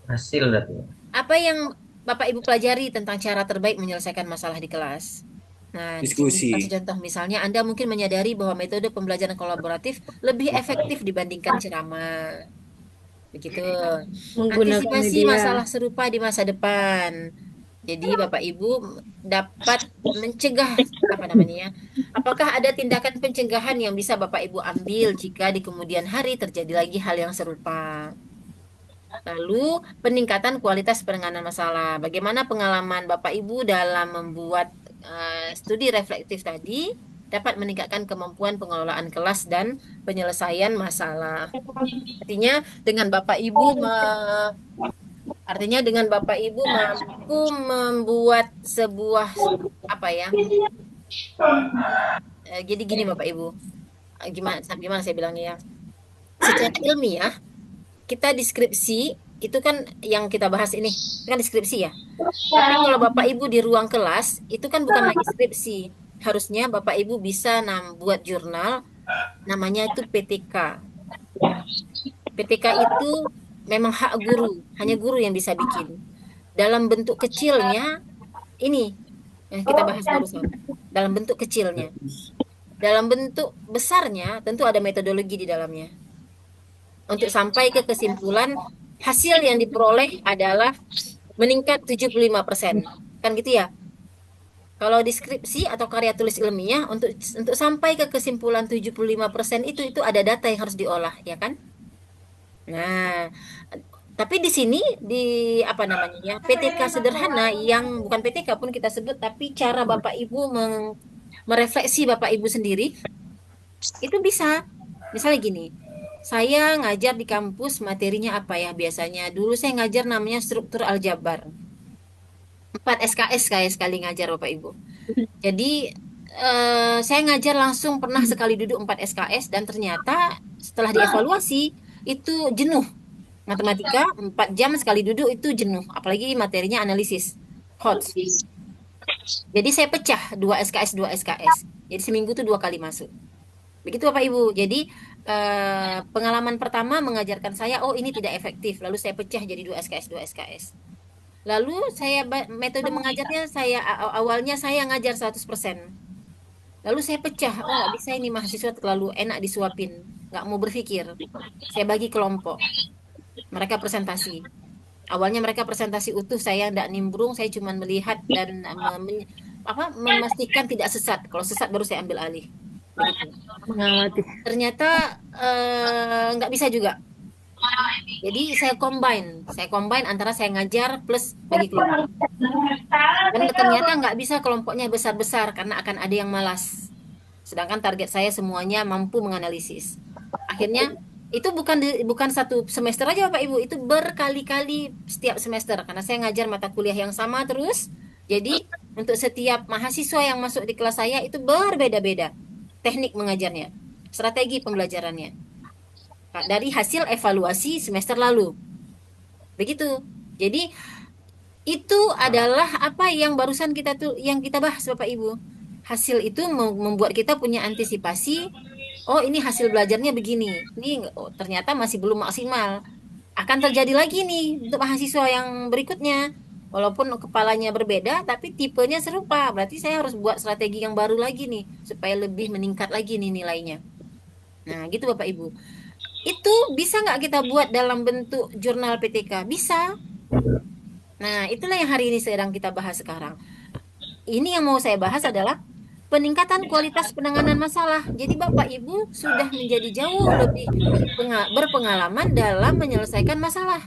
Hasil berarti. Apa yang Bapak Ibu pelajari tentang cara terbaik menyelesaikan masalah di kelas? Nah, Diskusi. kasih contoh misalnya Anda mungkin menyadari bahwa metode pembelajaran kolaboratif lebih efektif dibandingkan ceramah. Begitu. Menggunakan Antisipasi media. masalah serupa di masa depan. Jadi Bapak Ibu dapat mencegah apa namanya ya? Apakah ada tindakan pencegahan yang bisa Bapak Ibu ambil jika di kemudian hari terjadi lagi hal yang serupa? Lalu peningkatan kualitas penanganan masalah. Bagaimana pengalaman Bapak Ibu dalam membuat studi reflektif tadi dapat meningkatkan kemampuan pengelolaan kelas dan penyelesaian masalah. Artinya dengan Bapak Ibu mampu membuat sebuah apa ya? Jadi gini Bapak Ibu. Gimana saya bilangnya ya? Secara ilmiah kita deskripsi itu kan yang kita bahas ini kan deskripsi ya. Tapi kalau Bapak Ibu di ruang kelas itu kan bukan lagi skripsi. Harusnya Bapak Ibu bisa buat jurnal namanya itu PTK. PTK itu memang hak guru, hanya guru yang bisa bikin. Dalam bentuk kecilnya ini yang kita bahas barusan. Dalam bentuk kecilnya. Dalam bentuk besarnya tentu ada metodologi di dalamnya. Untuk sampai ke kesimpulan hasil yang diperoleh adalah meningkat 75%. Kan gitu ya? Kalau deskripsi atau karya tulis ilmiah untuk sampai ke kesimpulan 75% itu ada data yang harus diolah, ya kan? Nah, tapi di sini di apa namanya ya? PTK sederhana yang bukan PTK pun kita sebut tapi cara Bapak Ibu merefleksi Bapak Ibu sendiri itu bisa. Misalnya gini, saya ngajar di kampus materinya apa ya biasanya? Dulu saya ngajar namanya struktur aljabar. 4 SKS kayak sekali ngajar Bapak Ibu. Jadi saya ngajar langsung pernah sekali duduk 4 SKS dan ternyata setelah dievaluasi itu jenuh. Matematika 4 jam sekali duduk itu jenuh, apalagi materinya analisis. HOTS. Jadi saya pecah 2 SKS. Jadi seminggu tuh 2 kali masuk. Begitu Bapak Ibu. Jadi pengalaman pertama mengajarkan saya, oh ini tidak efektif. Lalu saya pecah jadi 2 SKS. Lalu metode mengajarnya awalnya saya ngajar 100%. Lalu saya pecah, oh nggak bisa ini mahasiswa terlalu enak disuapin, nggak mau berpikir. Saya bagi kelompok, mereka presentasi. Awalnya mereka presentasi utuh, saya nggak nimbrung, saya cuma melihat dan memastikan tidak sesat. Kalau sesat baru saya ambil alih. Begitu. Mengawati. Ternyata nggak bisa juga. Jadi saya combine antara saya ngajar plus bagi kelompok. Dan ternyata nggak bisa kelompoknya besar-besar karena akan ada yang malas. Sedangkan target saya semuanya mampu menganalisis. Akhirnya itu bukan satu semester aja Bapak Ibu, itu berkali-kali setiap semester karena saya ngajar mata kuliah yang sama terus. Jadi untuk setiap mahasiswa yang masuk di kelas saya itu berbeda-beda teknik mengajarnya, strategi pembelajarannya. Dari hasil evaluasi semester lalu. Begitu. Jadi itu adalah apa yang barusan yang kita bahas Bapak Ibu. Hasil itu membuat kita punya antisipasi. Oh, ini hasil belajarnya begini. Ini ternyata masih belum maksimal. Akan terjadi lagi nih untuk mahasiswa yang berikutnya. Walaupun kepalanya berbeda, tapi tipenya serupa. Berarti saya harus buat strategi yang baru lagi nih, supaya lebih meningkat lagi nih nilainya. Nah, gitu Bapak Ibu. Itu bisa nggak kita buat dalam bentuk jurnal PTK? Bisa. Nah, itulah yang hari ini sedang kita bahas sekarang. Ini yang mau saya bahas adalah peningkatan kualitas penanganan masalah. Jadi Bapak Ibu sudah menjadi jauh lebih berpengalaman dalam menyelesaikan masalah.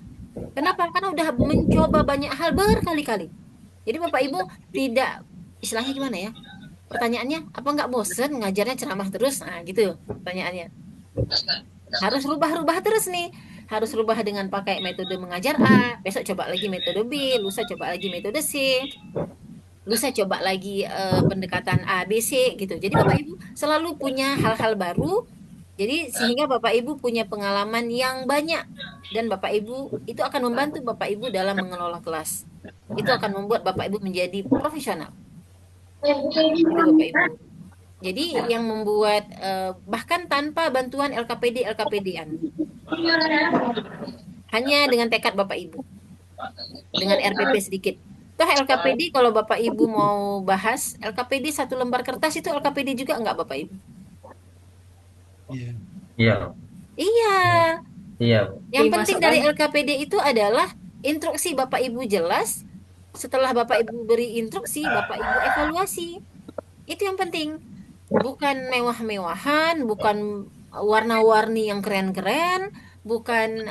Kenapa? Karena udah mencoba banyak hal berkali-kali. Jadi Bapak Ibu tidak, istilahnya gimana ya? Pertanyaannya, apa nggak bosen ngajarnya ceramah terus? Nah, gitu pertanyaannya. Harus rubah-rubah terus nih. Harus rubah dengan pakai metode mengajar A, besok coba lagi metode B, lusa coba lagi metode C, lusa coba lagi pendekatan A, B, C gitu. Jadi Bapak Ibu selalu punya hal-hal baru. Jadi sehingga Bapak Ibu punya pengalaman yang banyak dan Bapak Ibu itu akan membantu Bapak Ibu dalam mengelola kelas. Itu akan membuat Bapak Ibu menjadi profesional. Itu Bapak Ibu. Jadi yang membuat bahkan tanpa bantuan LKPD-an. Hanya dengan tekad Bapak Ibu. Dengan RPP sedikit. Toh LKPD kalau Bapak Ibu mau bahas, LKPD 1 lembar kertas itu LKPD juga enggak Bapak Ibu? Iya. Iya. Iya. Yang penting dari Dimasukkan. LKPD itu adalah instruksi Bapak Ibu jelas. Setelah Bapak Ibu beri instruksi, Bapak Ibu evaluasi. Itu yang penting. Bukan mewah-mewahan, bukan warna-warni yang keren-keren, bukan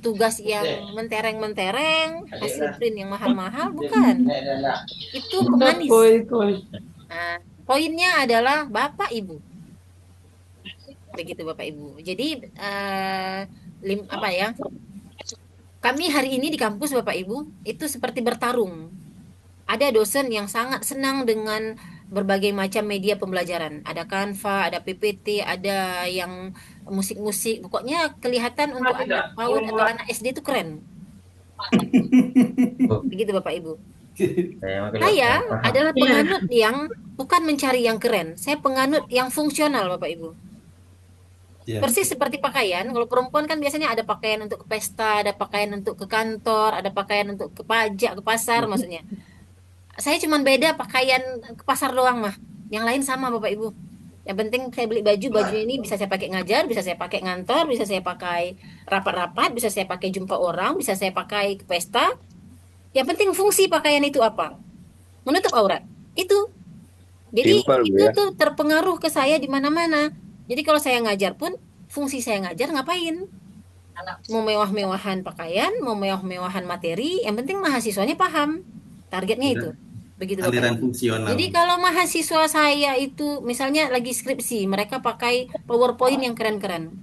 tugas yang mentereng-mentereng, hasil print yang mahal-mahal, bukan. Itu pemanis. Nah, poinnya adalah Bapak Ibu. Begitu Bapak Ibu. Jadi apa ya? Kami hari ini di kampus Bapak Ibu itu seperti bertarung. Ada dosen yang sangat senang dengan berbagai macam media pembelajaran. Ada Canva, ada PPT, ada yang musik-musik. Pokoknya kelihatan untuk anak PAUD atau anak SD itu keren. Begitu Bapak Ibu. Saya adalah penganut yang bukan mencari yang keren. Saya penganut yang fungsional Bapak Ibu. Persis seperti pakaian. Kalau perempuan kan biasanya ada pakaian untuk ke pesta, ada pakaian untuk ke kantor, ada pakaian untuk ke pajak, ke pasar maksudnya. Saya cuma beda pakaian ke pasar doang mah. Yang lain sama Bapak Ibu. Yang penting saya beli baju ini bisa saya pakai ngajar, bisa saya pakai ngantor, bisa saya pakai rapat-rapat, bisa saya pakai jumpa orang, bisa saya pakai ke pesta. Yang penting fungsi pakaian itu apa? Menutup aurat. Itu. Jadi itu tuh terpengaruh ke saya di mana-mana. Jadi kalau saya ngajar pun fungsi saya ngajar ngapain? Mau mewah-mewahan pakaian, mau mewah-mewahan materi, yang penting mahasiswanya paham. Targetnya itu. Begitu Bapak Aliran Ibu. fungsional. Jadi kalau mahasiswa saya itu misalnya lagi skripsi, mereka pakai PowerPoint yang keren-keren.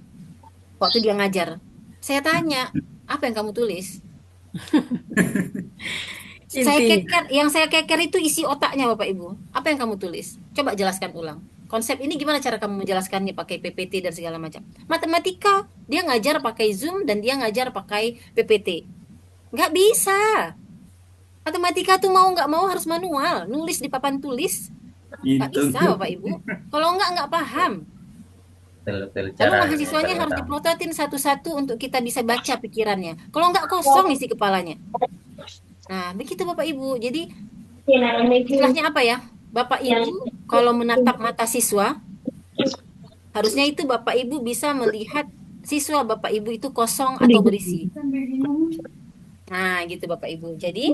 Waktu dia ngajar, saya tanya, apa yang kamu tulis? Yang saya keker itu isi otaknya Bapak Ibu. Apa yang kamu tulis? Coba jelaskan ulang. Konsep ini gimana cara kamu menjelaskannya pakai PPT dan segala macam. Matematika, dia ngajar pakai Zoom dan dia ngajar pakai PPT. Nggak bisa. Matematika tuh mau nggak mau harus manual, nulis di papan tulis. Nggak Hitung. bisa, Bapak Ibu. Kalau nggak paham. Betul Lalu cara mahasiswanya harus terutama. diprototin satu-satu untuk kita bisa baca pikirannya. Kalau nggak kosong isi kepalanya. Nah, begitu Bapak Ibu. Jadi istilahnya apa ya? Bapak Ibu kalau menatap mata siswa, harusnya itu Bapak Ibu bisa melihat siswa Bapak Ibu itu kosong atau berisi. Nah, gitu Bapak Ibu. Jadi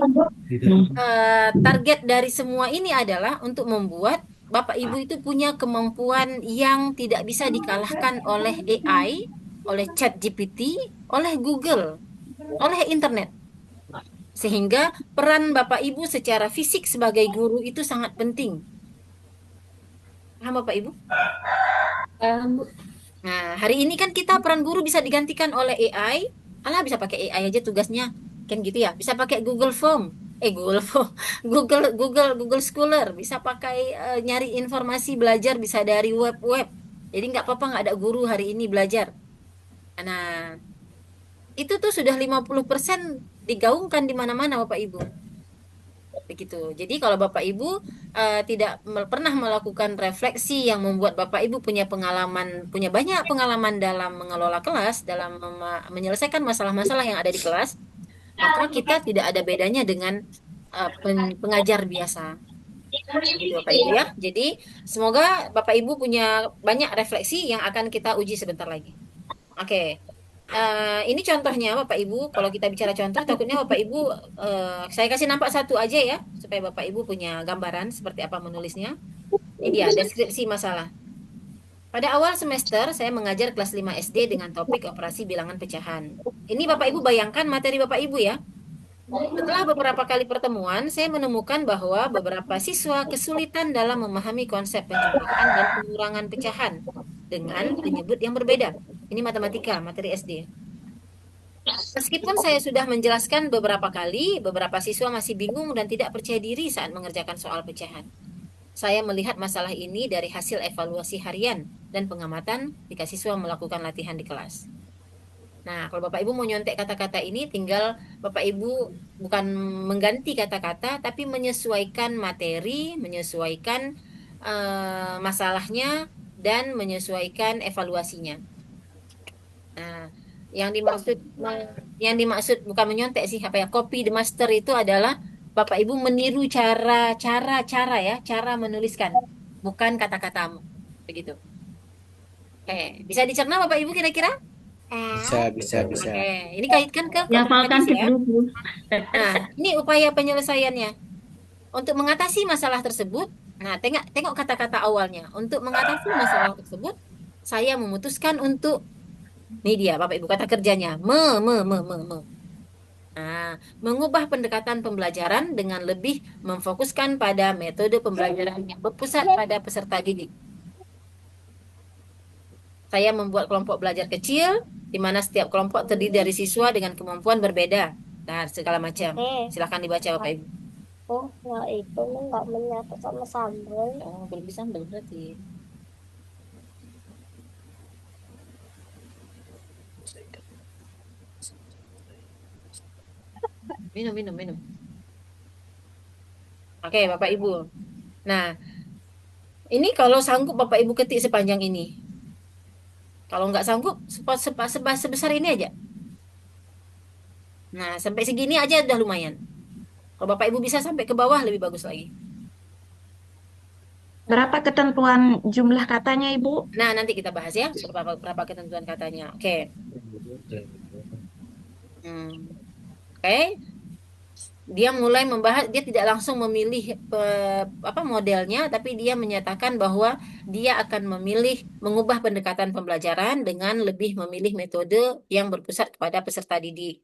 target dari semua ini adalah untuk membuat Bapak Ibu itu punya kemampuan yang tidak bisa dikalahkan oleh AI, oleh ChatGPT, oleh Google, oleh internet. Sehingga peran Bapak Ibu secara fisik sebagai guru itu sangat penting. Paham Bapak Ibu? Bu. Nah, hari ini kan kita peran guru bisa digantikan oleh AI. Alah, bisa pakai AI aja tugasnya. Kan gitu ya. Bisa pakai Google Form. Google Form. Google Scholar. Bisa pakai nyari informasi belajar bisa dari web-web. Jadi nggak apa-apa nggak ada guru hari ini belajar. Nah, itu tuh sudah 50% digaungkan di mana-mana Bapak Ibu. Begitu. Jadi kalau Bapak Ibu tidak pernah melakukan refleksi yang membuat Bapak Ibu punya pengalaman, punya banyak pengalaman dalam mengelola kelas, dalam menyelesaikan masalah-masalah yang ada di kelas, maka kita tidak ada bedanya dengan pengajar biasa. Gitu Bapak Ibu ya. Jadi semoga Bapak Ibu punya banyak refleksi yang akan kita uji sebentar lagi. Oke. Ini contohnya Bapak Ibu, kalau kita bicara contoh, takutnya Bapak Ibu, saya kasih nampak satu aja ya, supaya Bapak Ibu punya gambaran seperti apa menulisnya. Ini dia, deskripsi masalah. Pada awal semester, saya mengajar kelas 5 SD dengan topik operasi bilangan pecahan. Ini Bapak Ibu bayangkan materi Bapak Ibu ya. Setelah beberapa kali pertemuan, saya menemukan bahwa beberapa siswa kesulitan dalam memahami konsep penjumlahan dan pengurangan pecahan dengan penyebut yang berbeda. Ini matematika, materi SD. Meskipun saya sudah menjelaskan beberapa kali, beberapa siswa masih bingung dan tidak percaya diri saat mengerjakan soal pecahan. Saya melihat masalah ini dari hasil evaluasi harian dan pengamatan jika siswa melakukan latihan di kelas. Nah, kalau Bapak Ibu mau nyontek kata-kata ini, tinggal Bapak Ibu bukan mengganti kata-kata, tapi menyesuaikan materi, menyesuaikan masalahnya, dan menyesuaikan evaluasinya. Nah, yang dimaksud bukan menyontek sih, apa ya? Copy the master itu adalah Bapak Ibu meniru cara ya, cara menuliskan, bukan kata-katamu. Begitu. Oke, bisa dicerna Bapak Ibu kira-kira? Bisa. Oke, ini kaitkan ke konteks Dihafalkan hadis ke ya. dulu. Nah, ini upaya penyelesaiannya. Untuk mengatasi masalah tersebut, nah tengok kata-kata awalnya. Untuk mengatasi masalah tersebut, saya memutuskan untuk, ini dia Bapak Ibu kata kerjanya, me. Nah, mengubah pendekatan pembelajaran dengan lebih memfokuskan pada metode pembelajaran yang berpusat pada peserta didik. Saya membuat kelompok belajar kecil, di mana setiap kelompok terdiri dari siswa dengan kemampuan berbeda. Nah, segala macam. Silahkan dibaca Bapak Ibu. Oh, ya itu nggak menyatu sama sambal. Oh, belum bisa sambal berarti. Minum. Oke, Bapak Ibu. Nah, ini kalau sanggup Bapak Ibu ketik sepanjang ini. Kalau nggak sanggup, sebesar ini aja. Nah, sampai segini aja udah lumayan. Kalau Bapak Ibu bisa sampai ke bawah, lebih bagus lagi. Berapa ketentuan jumlah katanya, Ibu? Nah, nanti kita bahas ya, berapa ketentuan katanya. Oke. Oke. Dia mulai membahas, dia tidak langsung memilih modelnya, tapi dia menyatakan bahwa dia akan memilih mengubah pendekatan pembelajaran dengan lebih memilih metode yang berpusat kepada peserta didik.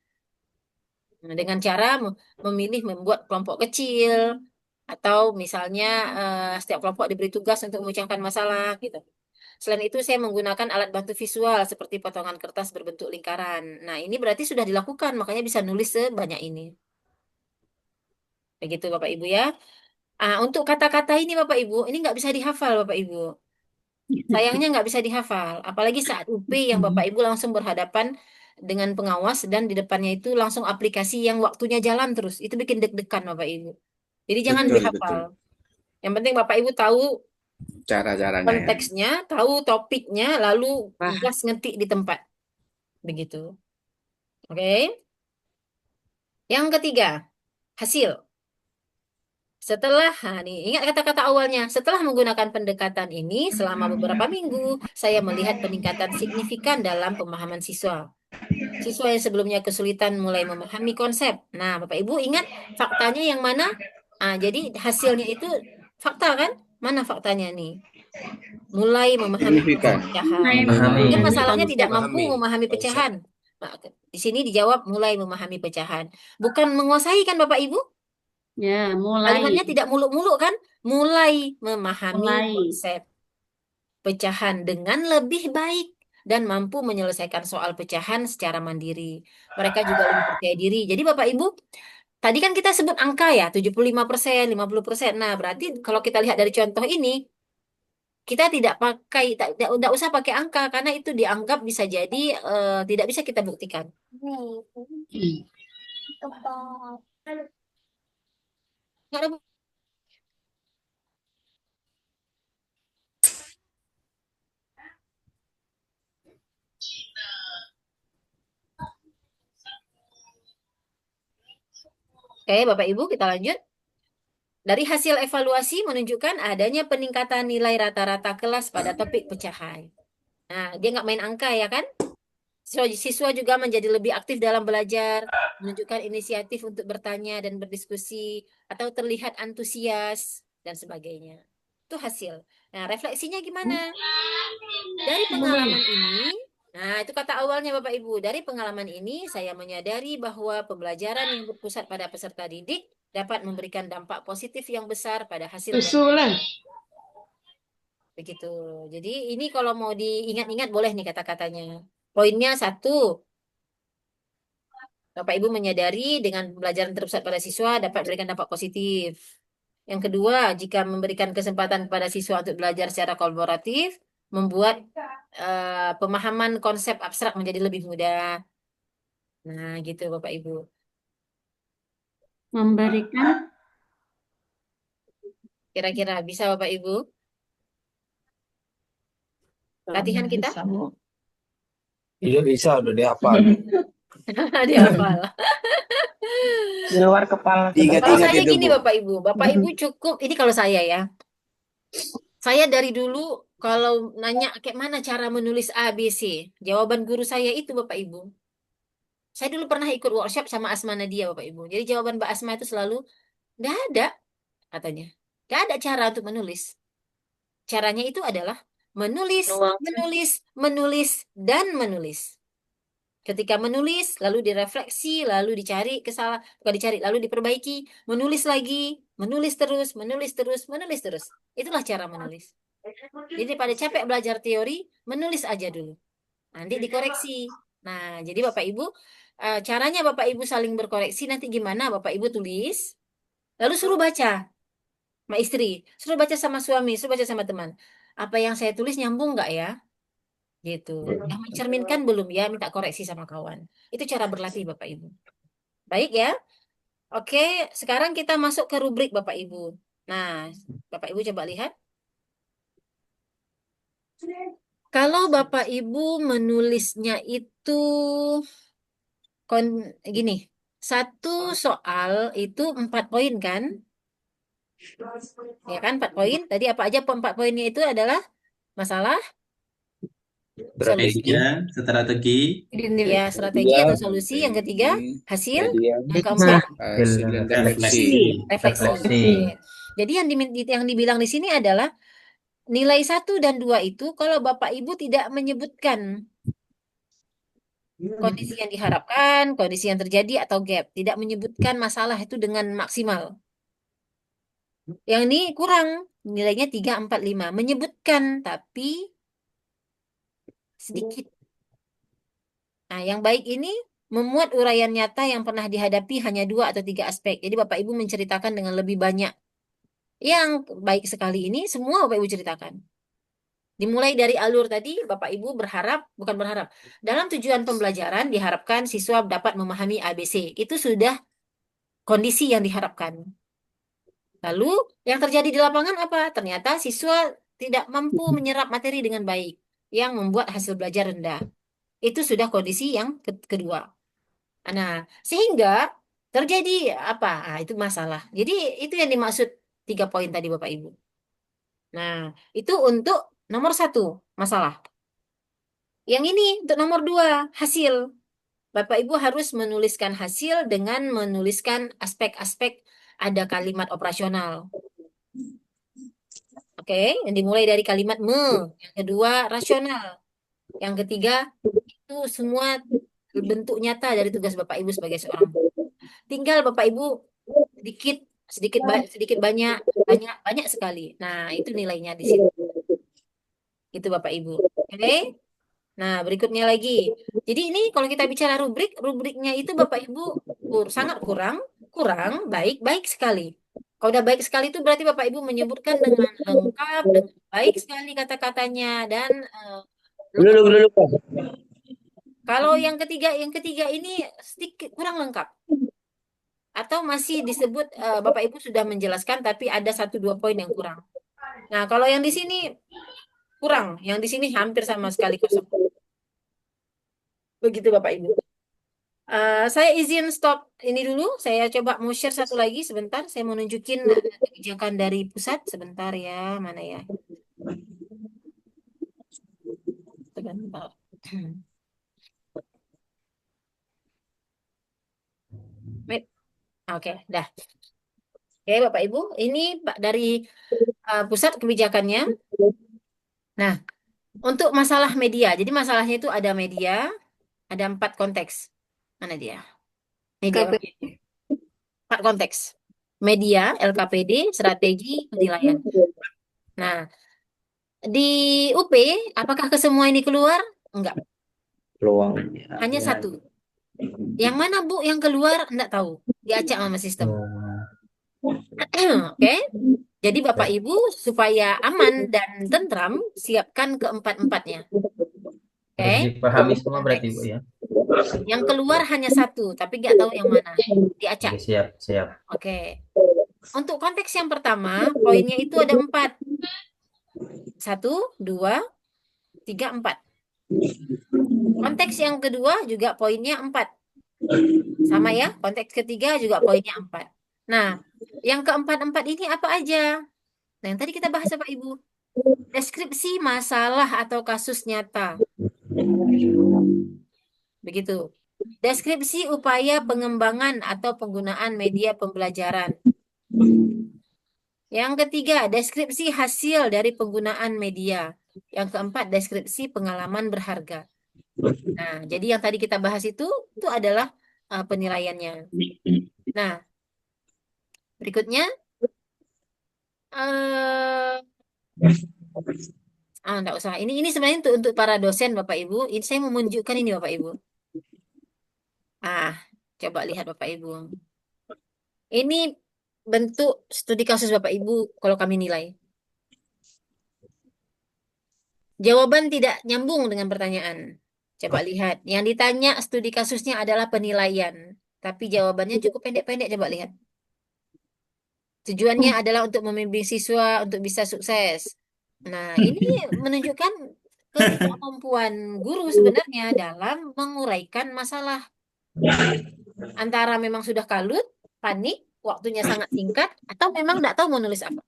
Nah, dengan cara memilih membuat kelompok kecil, atau misalnya setiap kelompok diberi tugas untuk memecahkan masalah gitu. Selain itu, saya menggunakan alat bantu visual seperti potongan kertas berbentuk lingkaran. Nah, ini berarti sudah dilakukan, makanya bisa nulis sebanyak ini. Begitu Bapak Ibu ya. Untuk kata-kata ini Bapak Ibu, ini nggak bisa dihafal Bapak Ibu. Sayangnya nggak bisa dihafal. Apalagi saat UP yang Bapak Ibu langsung berhadapan dengan pengawas dan di depannya itu langsung aplikasi yang waktunya jalan terus. Itu bikin deg-degan Bapak Ibu. Jadi jangan Betul, dihafal. betul. Yang penting Bapak Ibu tahu Cara-caranya ya. konteksnya, tahu topiknya, lalu Paham. gas ngetik di tempat. Begitu. Oke. Yang ketiga, hasil. Setelah, nih, ingat kata-kata awalnya. Setelah menggunakan pendekatan ini selama beberapa minggu, saya melihat peningkatan signifikan dalam pemahaman siswa. Siswa yang sebelumnya kesulitan mulai memahami konsep. Nah, Bapak Ibu ingat faktanya yang mana? Jadi hasilnya itu fakta kan? Mana faktanya nih? Mulai memahami konsep Signifikan. pecahan. Memahami. Kan masalahnya tidak Konsep. mampu memahami Konsep. pecahan. Nah, di sini dijawab mulai memahami pecahan. Bukan menguasai kan Bapak Ibu? Ya, mulai. Kalimatnya tidak muluk-muluk kan? Mulai memahami Mulai. konsep pecahan dengan lebih baik dan mampu menyelesaikan soal pecahan secara mandiri. Mereka juga lebih percaya diri. Jadi Bapak Ibu, tadi kan kita sebut angka ya, 75%, 50%. Nah, berarti kalau kita lihat dari contoh ini, kita tidak pakai, tidak usah pakai angka karena itu dianggap bisa jadi tidak bisa kita buktikan. Kepala. Nggak ada Oke, Bapak Ibu, kita lanjut. Dari hasil evaluasi menunjukkan adanya peningkatan nilai rata-rata kelas pada topik pecahan. Nah, dia nggak main angka ya kan? Siswa juga menjadi lebih aktif dalam belajar, menunjukkan inisiatif untuk bertanya dan berdiskusi, atau terlihat antusias, dan sebagainya. Itu hasil. Nah, refleksinya gimana? Dari pengalaman ini, nah itu kata awalnya Bapak Ibu, dari pengalaman ini saya menyadari bahwa pembelajaran yang berpusat pada peserta didik dapat memberikan dampak positif yang besar pada hasil Usulan. begitu. Jadi ini kalau mau diingat-ingat boleh nih kata-katanya. Poinnya 1, Bapak Ibu menyadari dengan pembelajaran terpusat pada siswa dapat memberikan dampak positif. Yang kedua, jika memberikan kesempatan kepada siswa untuk belajar secara kolaboratif, membuat pemahaman konsep abstrak menjadi lebih mudah. Nah, gitu Bapak Ibu. Memberikan. Kira-kira bisa Bapak Ibu? Latihan kita? Bisa, Bu. Iya bisa, udah dihafal. Dihafal. Di luar kepala. Kalau Ingat-ingat saya itu, gini Bu. Bapak Ibu. Bapak Ibu cukup, ini kalau saya ya. Saya dari dulu kalau nanya kayak mana cara menulis A, B, C, jawaban guru saya itu Bapak Ibu. Saya dulu pernah ikut workshop sama Asma Nadia Bapak Ibu. Jadi jawaban Mbak Asma itu selalu, nggak ada katanya. Nggak ada cara untuk menulis. Caranya itu adalah menulis, menulis, menulis, dan menulis. Ketika menulis, lalu direfleksi, lalu dicari kesalahan, bukan dicari, lalu diperbaiki, menulis lagi, menulis terus, menulis terus, menulis terus. Itulah cara menulis. Jadi pada capek belajar teori, menulis aja dulu. Nanti dikoreksi. Nah, jadi Bapak Ibu, caranya Bapak Ibu saling berkoreksi, nanti gimana Bapak Ibu tulis, lalu suruh baca sama istri, suruh baca sama suami, suruh baca sama teman. Apa yang saya tulis nyambung nggak ya? Gitu. Yang mencerminkan belum ya, minta koreksi sama kawan. Itu cara berlatih Bapak Ibu. Baik ya. Oke, sekarang kita masuk ke rubrik Bapak Ibu. Nah, Bapak Ibu coba lihat. Kalau Bapak Ibu menulisnya itu gini, satu soal itu 4 poin kan? Ya kan, 4 poin. Tadi apa aja 4 poinnya itu adalah masalah, solusi, Strategi, ya strategi atau solusi. Yang ketiga, hasil. Yang Nah, keempat, hasil dan refleksi. refleksi. Jadi yang dibilang di sini adalah nilai 1 dan 2 itu kalau Bapak Ibu tidak menyebutkan kondisi yang diharapkan, kondisi yang terjadi atau gap, tidak menyebutkan masalah itu dengan maksimal. Yang ini kurang, nilainya 3, 4, 5. Menyebutkan tapi sedikit. Nah, yang baik ini memuat uraian nyata yang pernah dihadapi hanya 2 atau 3 aspek. Jadi Bapak Ibu menceritakan dengan lebih banyak. Yang baik sekali ini semua Bapak Ibu ceritakan. Dimulai dari alur tadi, Bapak Ibu bukan berharap. Dalam tujuan pembelajaran diharapkan siswa dapat memahami ABC. Itu sudah kondisi yang diharapkan. Lalu yang terjadi di lapangan apa? Ternyata siswa tidak mampu menyerap materi dengan baik, yang membuat hasil belajar rendah. Itu sudah kondisi yang kedua. Nah, sehingga terjadi apa? Nah, itu masalah. Jadi itu yang dimaksud 3 poin tadi Bapak Ibu. Nah, itu untuk nomor 1, masalah. Yang ini untuk nomor 2, hasil. Bapak Ibu harus menuliskan hasil dengan menuliskan aspek-aspek ada kalimat operasional. Oke, yang dimulai dari kalimat yang kedua rasional, yang ketiga itu semua bentuk nyata dari tugas Bapak Ibu sebagai seorang guru. Tinggal Bapak Ibu sedikit sedikit banyak banyak sekali. Nah, itu nilainya di situ. Itu Bapak Ibu. Oke. Nah, berikutnya lagi. Jadi ini kalau kita bicara rubriknya itu Bapak Ibu sangat kurang, baik sekali. Kalau udah baik sekali itu berarti Bapak Ibu menyebutkan dengan lengkap, dengan baik sekali kata-katanya dan lengkap. Dulu. Kalau yang ketiga ini sedikit kurang lengkap. Atau masih disebut Bapak Ibu sudah menjelaskan tapi ada 1-2 poin yang kurang. Nah, kalau yang di sini kurang, yang di sini hampir sama sekali kosong. Begitu Bapak Ibu. Saya izin stop ini dulu. Saya coba mau share satu lagi sebentar. Saya mau nunjukin kebijakan dari pusat sebentar ya. Mana ya? Sebentar. Oke, dah. Oke, Bapak Ibu. Ini dari pusat kebijakannya. Nah, untuk masalah media. Jadi masalahnya itu ada media, ada 4 konteks. Mana dia? Media. 4 konteks. Media, LKPD, strategi, penilaian. Nah, di UP, apakah ke semua ini keluar? Enggak. Peluang. Hanya 1. Yang mana, Bu, yang keluar? Enggak tahu. Diacak sama sistem. Oke. Jadi Bapak Ibu, supaya aman dan tentram, siapkan keempat-empatnya. Oke. Harus dipahami semua berarti Bu ya. Yang keluar hanya 1, tapi nggak tahu yang mana. Diacak. Oke, siap. Oke. Untuk konteks yang pertama, poinnya itu ada 4. 1, 2, 3, 4. Konteks yang kedua juga poinnya 4. Sama ya, konteks ketiga juga poinnya 4. Nah, yang keempat-empat ini apa aja? Nah, yang tadi kita bahas Pak Ibu. Deskripsi masalah atau kasus nyata. Begitu. Deskripsi upaya pengembangan atau penggunaan media pembelajaran. Yang ketiga, deskripsi hasil dari penggunaan media. Yang keempat, deskripsi pengalaman berharga. Nah, jadi yang tadi kita bahas itu adalah penilaiannya. Nah, berikutnya, enggak usah. Ini sebenarnya untuk para dosen Bapak Ibu. Ini saya mau menunjukkan ini Bapak Ibu. Coba lihat Bapak Ibu. Ini bentuk studi kasus Bapak Ibu kalau kami nilai. Jawaban tidak nyambung dengan pertanyaan. Coba lihat. Yang ditanya studi kasusnya adalah penilaian. Tapi jawabannya cukup pendek-pendek. Coba lihat. Tujuannya adalah untuk membimbing siswa untuk bisa sukses. Nah, ini menunjukkan kemampuan guru sebenarnya dalam menguraikan masalah. Antara memang sudah kalut, panik, waktunya sangat singkat, atau memang tidak tahu mau nulis apa.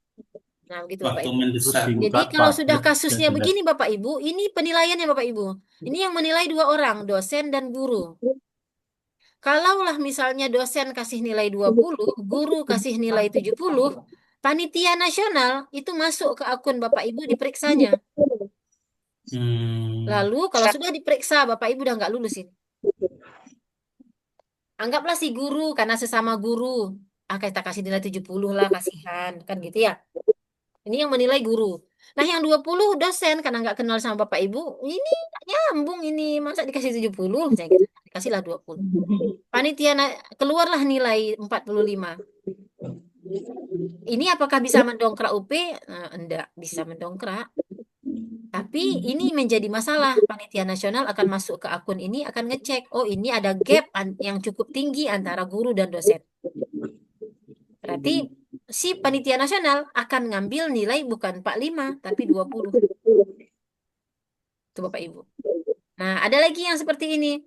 Nah, begitu Bapak Ibu. Jadi kalau sudah kasusnya begini Bapak Ibu, ini penilaiannya Bapak Ibu. Ini yang menilai 2 orang, dosen dan guru. Kalaulah misalnya dosen kasih nilai 20, guru kasih nilai 70, panitia nasional itu masuk ke akun Bapak Ibu diperiksanya. Lalu kalau sudah diperiksa Bapak Ibu udah nggak lulus ini. Anggaplah si guru karena sesama guru. Kita kasih nilai 70 lah, kasihan. Kan gitu ya. Ini yang menilai guru. Nah yang 20 dosen karena nggak kenal sama Bapak Ibu. Ini nggak nyambung ini. Masa dikasih 70? Saya gitu. Dikasihlah 20. Panitia keluarlah nilai 45. Ini apakah bisa mendongkrak UP? Enggak bisa mendongkrak. Tapi ini menjadi masalah. Panitia nasional akan masuk ke akun ini, akan ngecek, oh ini ada gap yang cukup tinggi antara guru dan dosen. Berarti si panitia nasional akan ngambil nilai bukan 45, tapi 20. Itu Bapak Ibu. Nah, ada lagi yang seperti ini.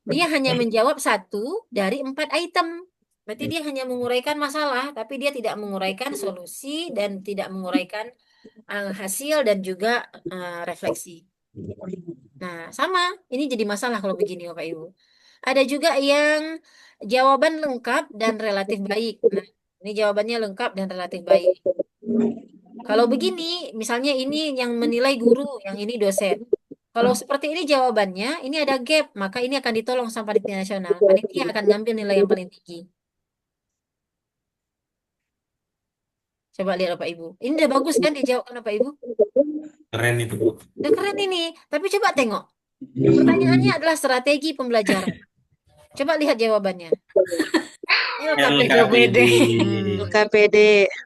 Dia hanya menjawab 1 dari 4 item. Berarti dia hanya menguraikan masalah, tapi dia tidak menguraikan solusi dan tidak menguraikan hasil dan juga refleksi. Nah, sama. Ini jadi masalah kalau begini, Bapak Ibu. Ada juga yang jawaban lengkap dan relatif baik. Nah, ini jawabannya lengkap dan relatif baik. Kalau begini, misalnya ini yang menilai guru, yang ini dosen. Kalau seperti ini jawabannya, ini ada gap, maka ini akan ditolong sama panitia nasional. Panitia akan ngambil nilai yang paling tinggi. Coba lihat Bapak Ibu. Ini udah bagus kan dijawabkan Bapak Ibu? Keren itu, Bu. Udah keren ini. Tapi coba tengok. Pertanyaannya adalah strategi pembelajaran. Coba lihat jawabannya. LKPD. KPD.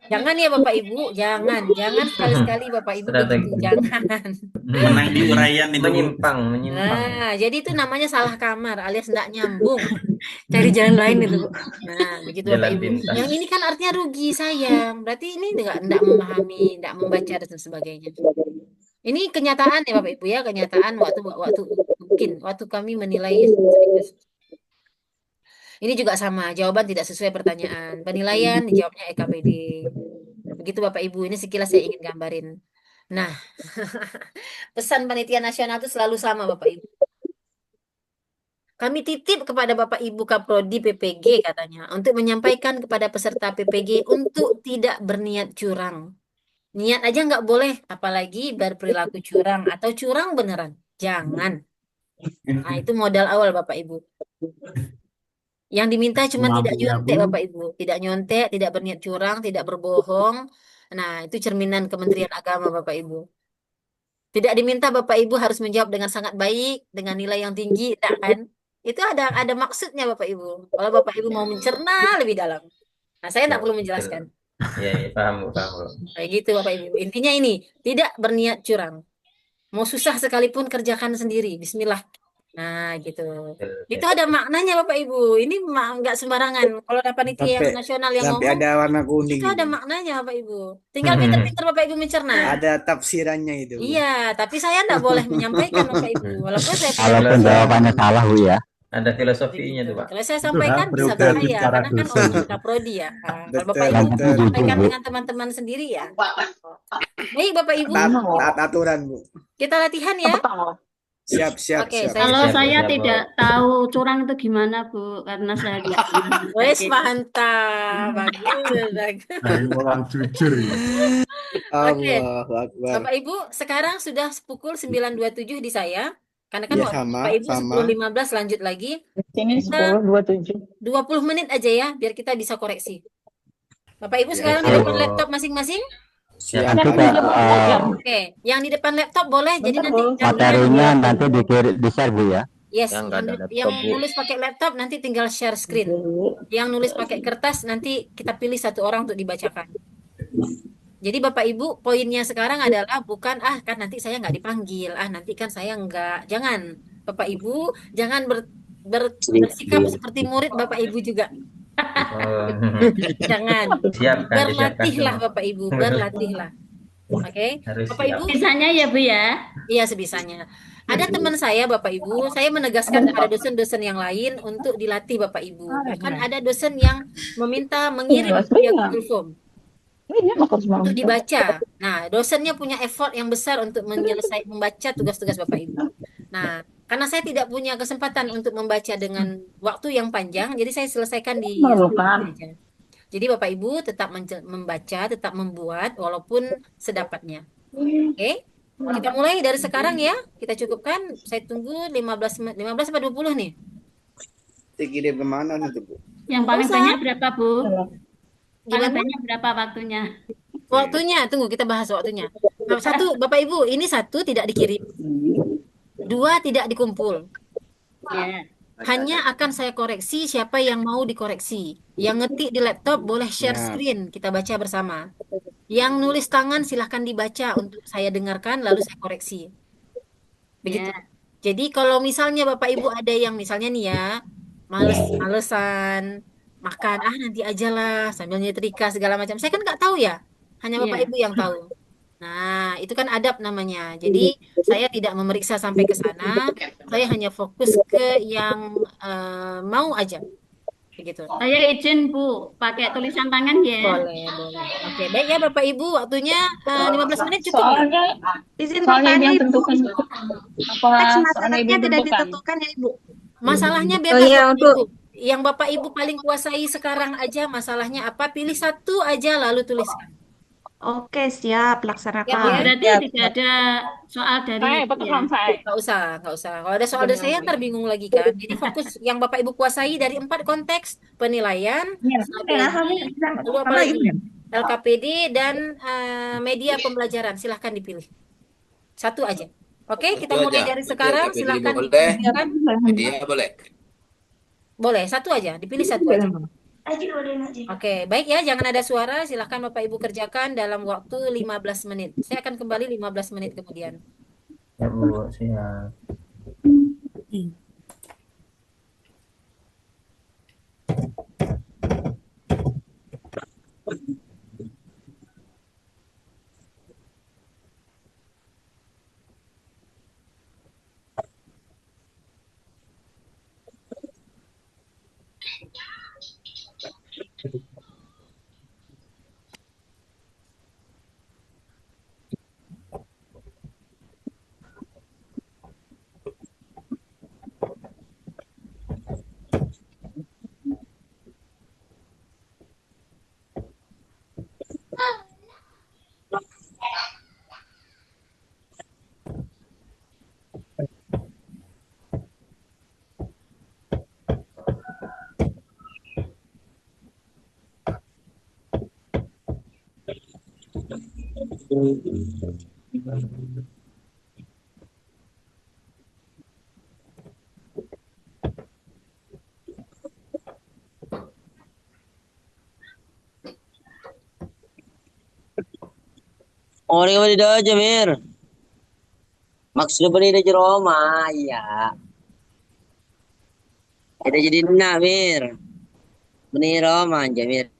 Jangan ya Bapak Ibu, jangan sekali-sekali Bapak Ibu Strategi. begitu, jangan. Menang di uraian itu, Bu. Menyimpang. Nah, jadi itu namanya salah kamar alias tidak nyambung. Cari jalan lain itu, Bu. Nah, begitu Jalan Bapak Ibu. pintas. Yang ini kan artinya rugi sayang. Berarti ini tidak memahami, tidak membaca dan sebagainya. Ini kenyataan ya Bapak Ibu ya, kenyataan waktu kami menilai studi kasus. Ini juga sama, jawaban tidak sesuai pertanyaan. Penilaian dijawabnya EKPD. Begitu Bapak Ibu, ini sekilas saya ingin gambarin. Nah, pesan panitia nasional itu selalu sama Bapak Ibu. Kami titip kepada Bapak Ibu Kaprodi PPG katanya, untuk menyampaikan kepada peserta PPG untuk tidak berniat curang. Niat aja nggak boleh, apalagi berperilaku curang atau curang beneran. Jangan. Nah, itu modal awal Bapak Ibu. Yang diminta cuma tidak Mampu ya, nyontek Bu. Bapak Ibu. Tidak nyontek, tidak berniat curang, tidak berbohong. Nah, itu cerminan Kementerian Agama Bapak Ibu. Tidak diminta Bapak Ibu harus menjawab dengan sangat baik, dengan nilai yang tinggi, tidak kan? Itu ada maksudnya Bapak Ibu. Kalau Bapak Ibu mau mencerna lebih dalam. Nah, saya tidak perlu menjelaskan. Ya, paham, paham. Kayak gitu Bapak Ibu. Intinya ini, tidak berniat curang. Mau susah sekalipun kerjakan sendiri. Bismillah. Nah, gitu. Itu ada maknanya Bapak Ibu. Ini nggak sembarangan. Kalau ada panitia Sampai- nasional yang Sampai ngomong, ada warna kuning itu ada itu. maknanya Bapak Ibu. Tinggal pinter-pinter Bapak Ibu mencerna. Ada tafsirannya itu. Iya, tapi saya tidak boleh menyampaikan Bapak Ibu. Walaupun saya punya Walaupun prinsip. jawabannya salah Bu ya. Ada filosofinya tuh, Pak. Kalau saya sampaikan bisa prerogatif bahaya, para karena kan dosen. orang Kaprodi ya. Nah, kalau Bapak Betul, Ibu betul. sampaikan dengan teman-teman sendiri ya. Baik Bapak Ibu, Taat aturan, Bu. kita latihan ya. Siap, siap, Oke, siap. Kalau Siap, saya siap, Bu. tidak tahu curang itu gimana, Bu, karena saya tidak pernah. Wes mantap, bagus, bagus. Nah, orang jujur ya. Oke. Allahu Akbar. Bapak Ibu, sekarang sudah pukul 9.27 di saya. Karena kan Ya, waktu sama, Bapak Ibu sama. 10.15 lanjut lagi. Sini 10:27. 20 menit aja ya, biar kita bisa koreksi. Bapak Ibu sekarang di siap. depan laptop masing-masing? Siap. Nanti Oke, yang di depan laptop boleh. Jadi Bentar, nanti Bu. materinya nanti di-share Bu ya. yes, Yang nggak ada laptop, yang Bu. nulis pakai laptop nanti tinggal share screen. Yang nulis pakai kertas nanti kita pilih satu orang untuk dibacakan. Jadi Bapak Ibu, poinnya sekarang adalah bukan kan nanti saya nggak dipanggil, nanti kan saya nggak. Jangan, Bapak Ibu, jangan bersikap seperti murid Bapak Ibu juga. Oh, Jangan. siapkan, Berlatihlah disiapkan. Bapak Ibu, berlatihlah. Oke, Harus Bapak siap. Ibu, Bisanya ya, Bu ya. iya sebisanya. Ada teman saya Bapak Ibu, saya menegaskan kepada dosen-dosen yang lain untuk dilatih Bapak Ibu. Bahkan ada dosen yang meminta mengirim via Google Form untuk dibaca. Nah, dosennya punya effort yang besar untuk membaca tugas-tugas Bapak Ibu. Nah, karena saya tidak punya kesempatan untuk membaca dengan waktu yang panjang, jadi saya selesaikan di Memerlukan. aja. Jadi Bapak Ibu tetap membaca, tetap membuat walaupun sedapatnya. Oke? Kita mulai dari sekarang ya. Kita cukupkan. Saya tunggu 15 sampai 20 nih. Dikirim kemana nanti, Bu? Yang paling Usah. banyak berapa, Bu? Paling Gimana? banyak berapa waktunya? Waktunya, tunggu kita bahas waktunya. Nah, satu, Bapak Ibu, ini satu tidak dikirim. Dua tidak dikumpul. Ya. Hanya akan saya koreksi siapa yang mau dikoreksi. Yang ngetik di laptop boleh share Ya. screen, kita baca bersama. Yang nulis tangan silahkan dibaca untuk saya dengarkan, lalu saya koreksi. Begitu. Ya. Jadi kalau misalnya Bapak Ibu ada yang misalnya nih ya, malesan makan, nanti aja lah sambil nyetrika segala macam. Saya kan nggak tahu ya, hanya Bapak Iya. Ibu yang tahu. Nah, itu kan adab namanya. Jadi saya tidak memeriksa sampai ke sana, saya hanya fokus ke yang mau aja, begitu. Saya izin Bu, pakai tulisan tangan ya. Boleh, boleh. Oke, baik ya Bapak Ibu, waktunya 15 menit cukup nggak? Soalnya Izin soalnya ibu bertanya, yang Ibu. tentukan apa Teks soalnya ibu materinya yang tidak tentukan. ditentukan ya, Ibu. Masalahnya Oh bebas iya, Bapak untuk Ibu. Yang Bapak Ibu paling kuasai sekarang aja masalahnya apa? Pilih satu aja lalu tuliskan. oke, siap, Siap Oh, ya? laksanakan. berarti Ya, tidak ada soal dari saya itu ya. betul saya. Nggak usah, nggak usah. Kalau ada soal dari saya ntar bingung lagi kan. Jadi fokus yang Bapak Ibu kuasai dari 4 konteks. Penilaian, strategi, lalu apa lagi? LKPD dan media pembelajaran. Silahkan dipilih. Satu aja. Oke, kita Satu mulai aja. dari Berarti sekarang. LKPD Silahkan boleh, dikerjakan. media boleh. Boleh, satu aja. Dipilih satu aja. Oke, baik ya. Jangan ada suara. Silahkan Bapak Ibu kerjakan dalam waktu 15 menit. Saya akan kembali 15 menit kemudian. Ya Bu, siap. Ori wadi do Jamir. Maksudnya beri di Roma, iya. Ada jadi Namir. Beni Roma, Jamir.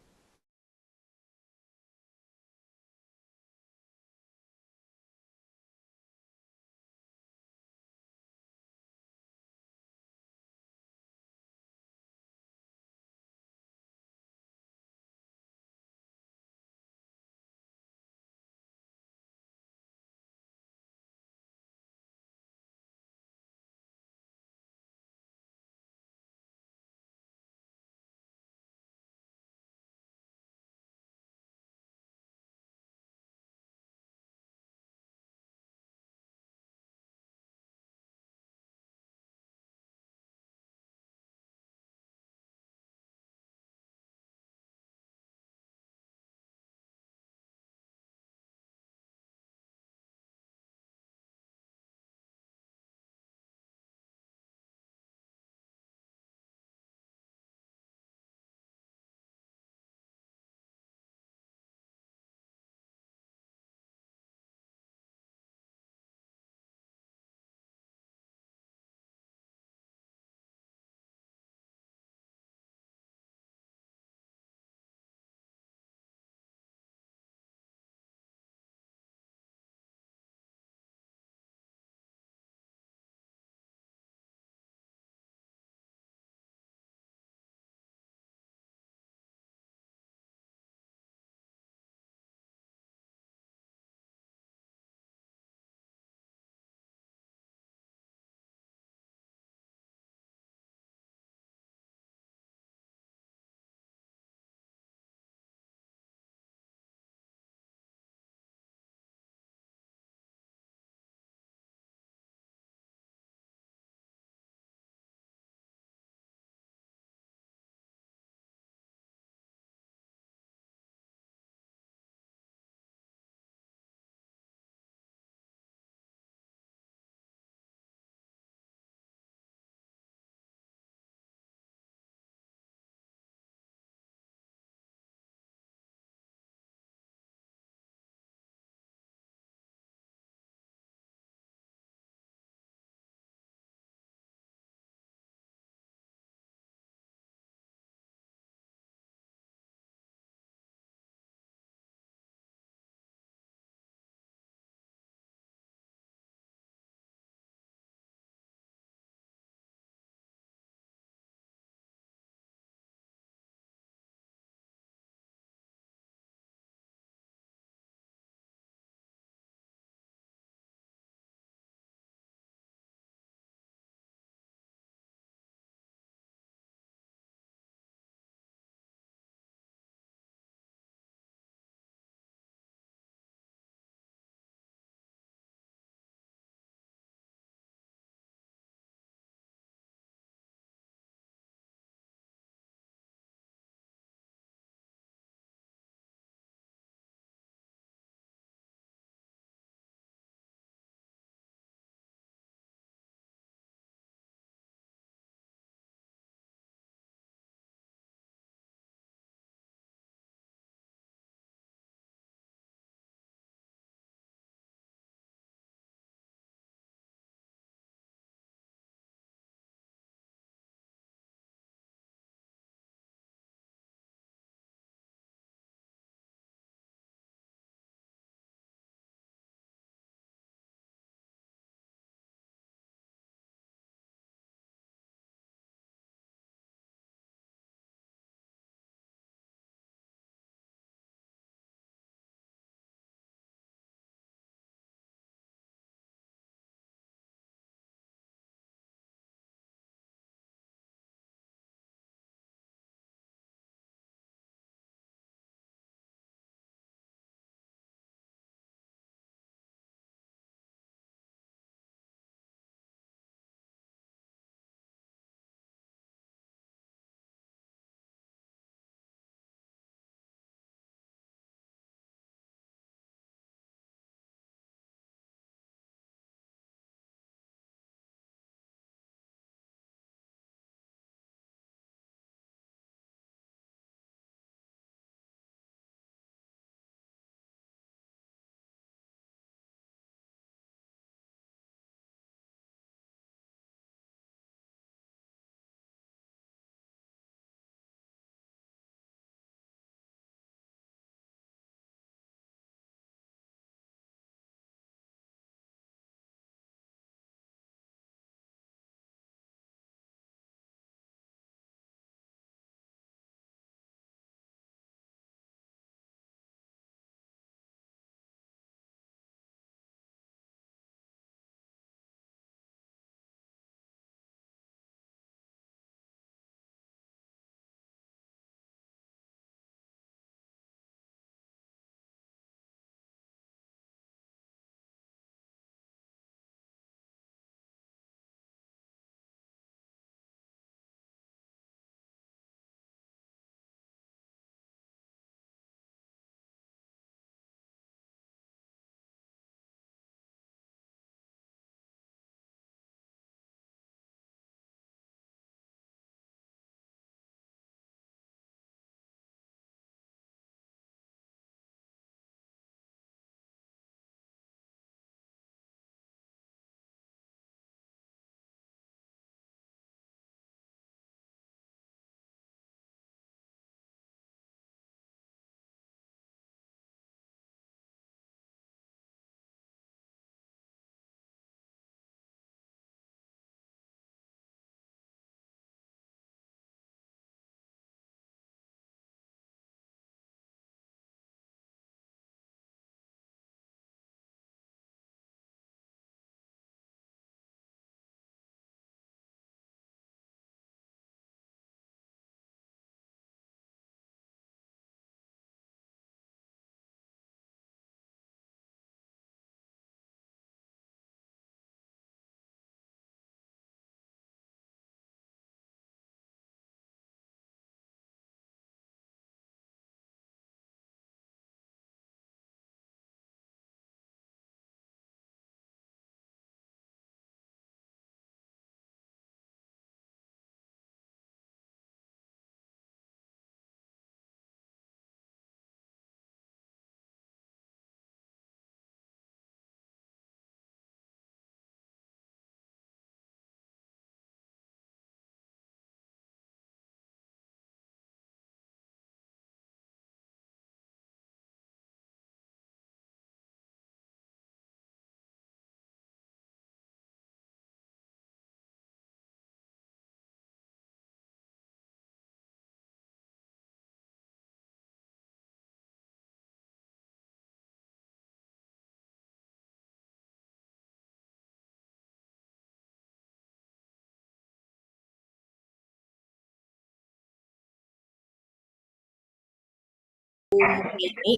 ini,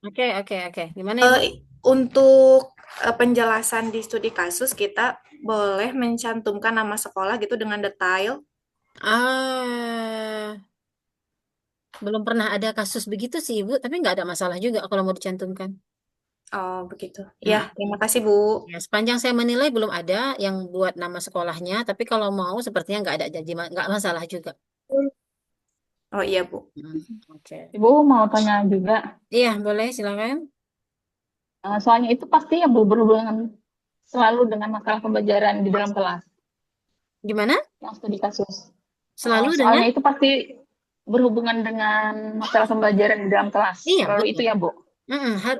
Oke. Gimana Ibu? untuk penjelasan di studi kasus kita boleh mencantumkan nama sekolah gitu dengan detail. Belum pernah ada kasus begitu sih Ibu, tapi nggak ada masalah juga kalau mau dicantumkan. Oh, begitu. Ya, terima kasih Bu. Ya, sepanjang saya menilai belum ada yang buat nama sekolahnya, tapi kalau mau sepertinya nggak ada janji, nggak masalah juga. Oh iya Bu. Oke. Ibu mau tanya juga. Iya, boleh silakan. Soalnya itu pasti yang berhubungan selalu dengan masalah pembelajaran di dalam kelas. Gimana? Yang studi kasus. Selalu Soalnya dengan? itu pasti berhubungan dengan masalah pembelajaran di dalam kelas. Iya, Selalu betul. itu ya, Bu.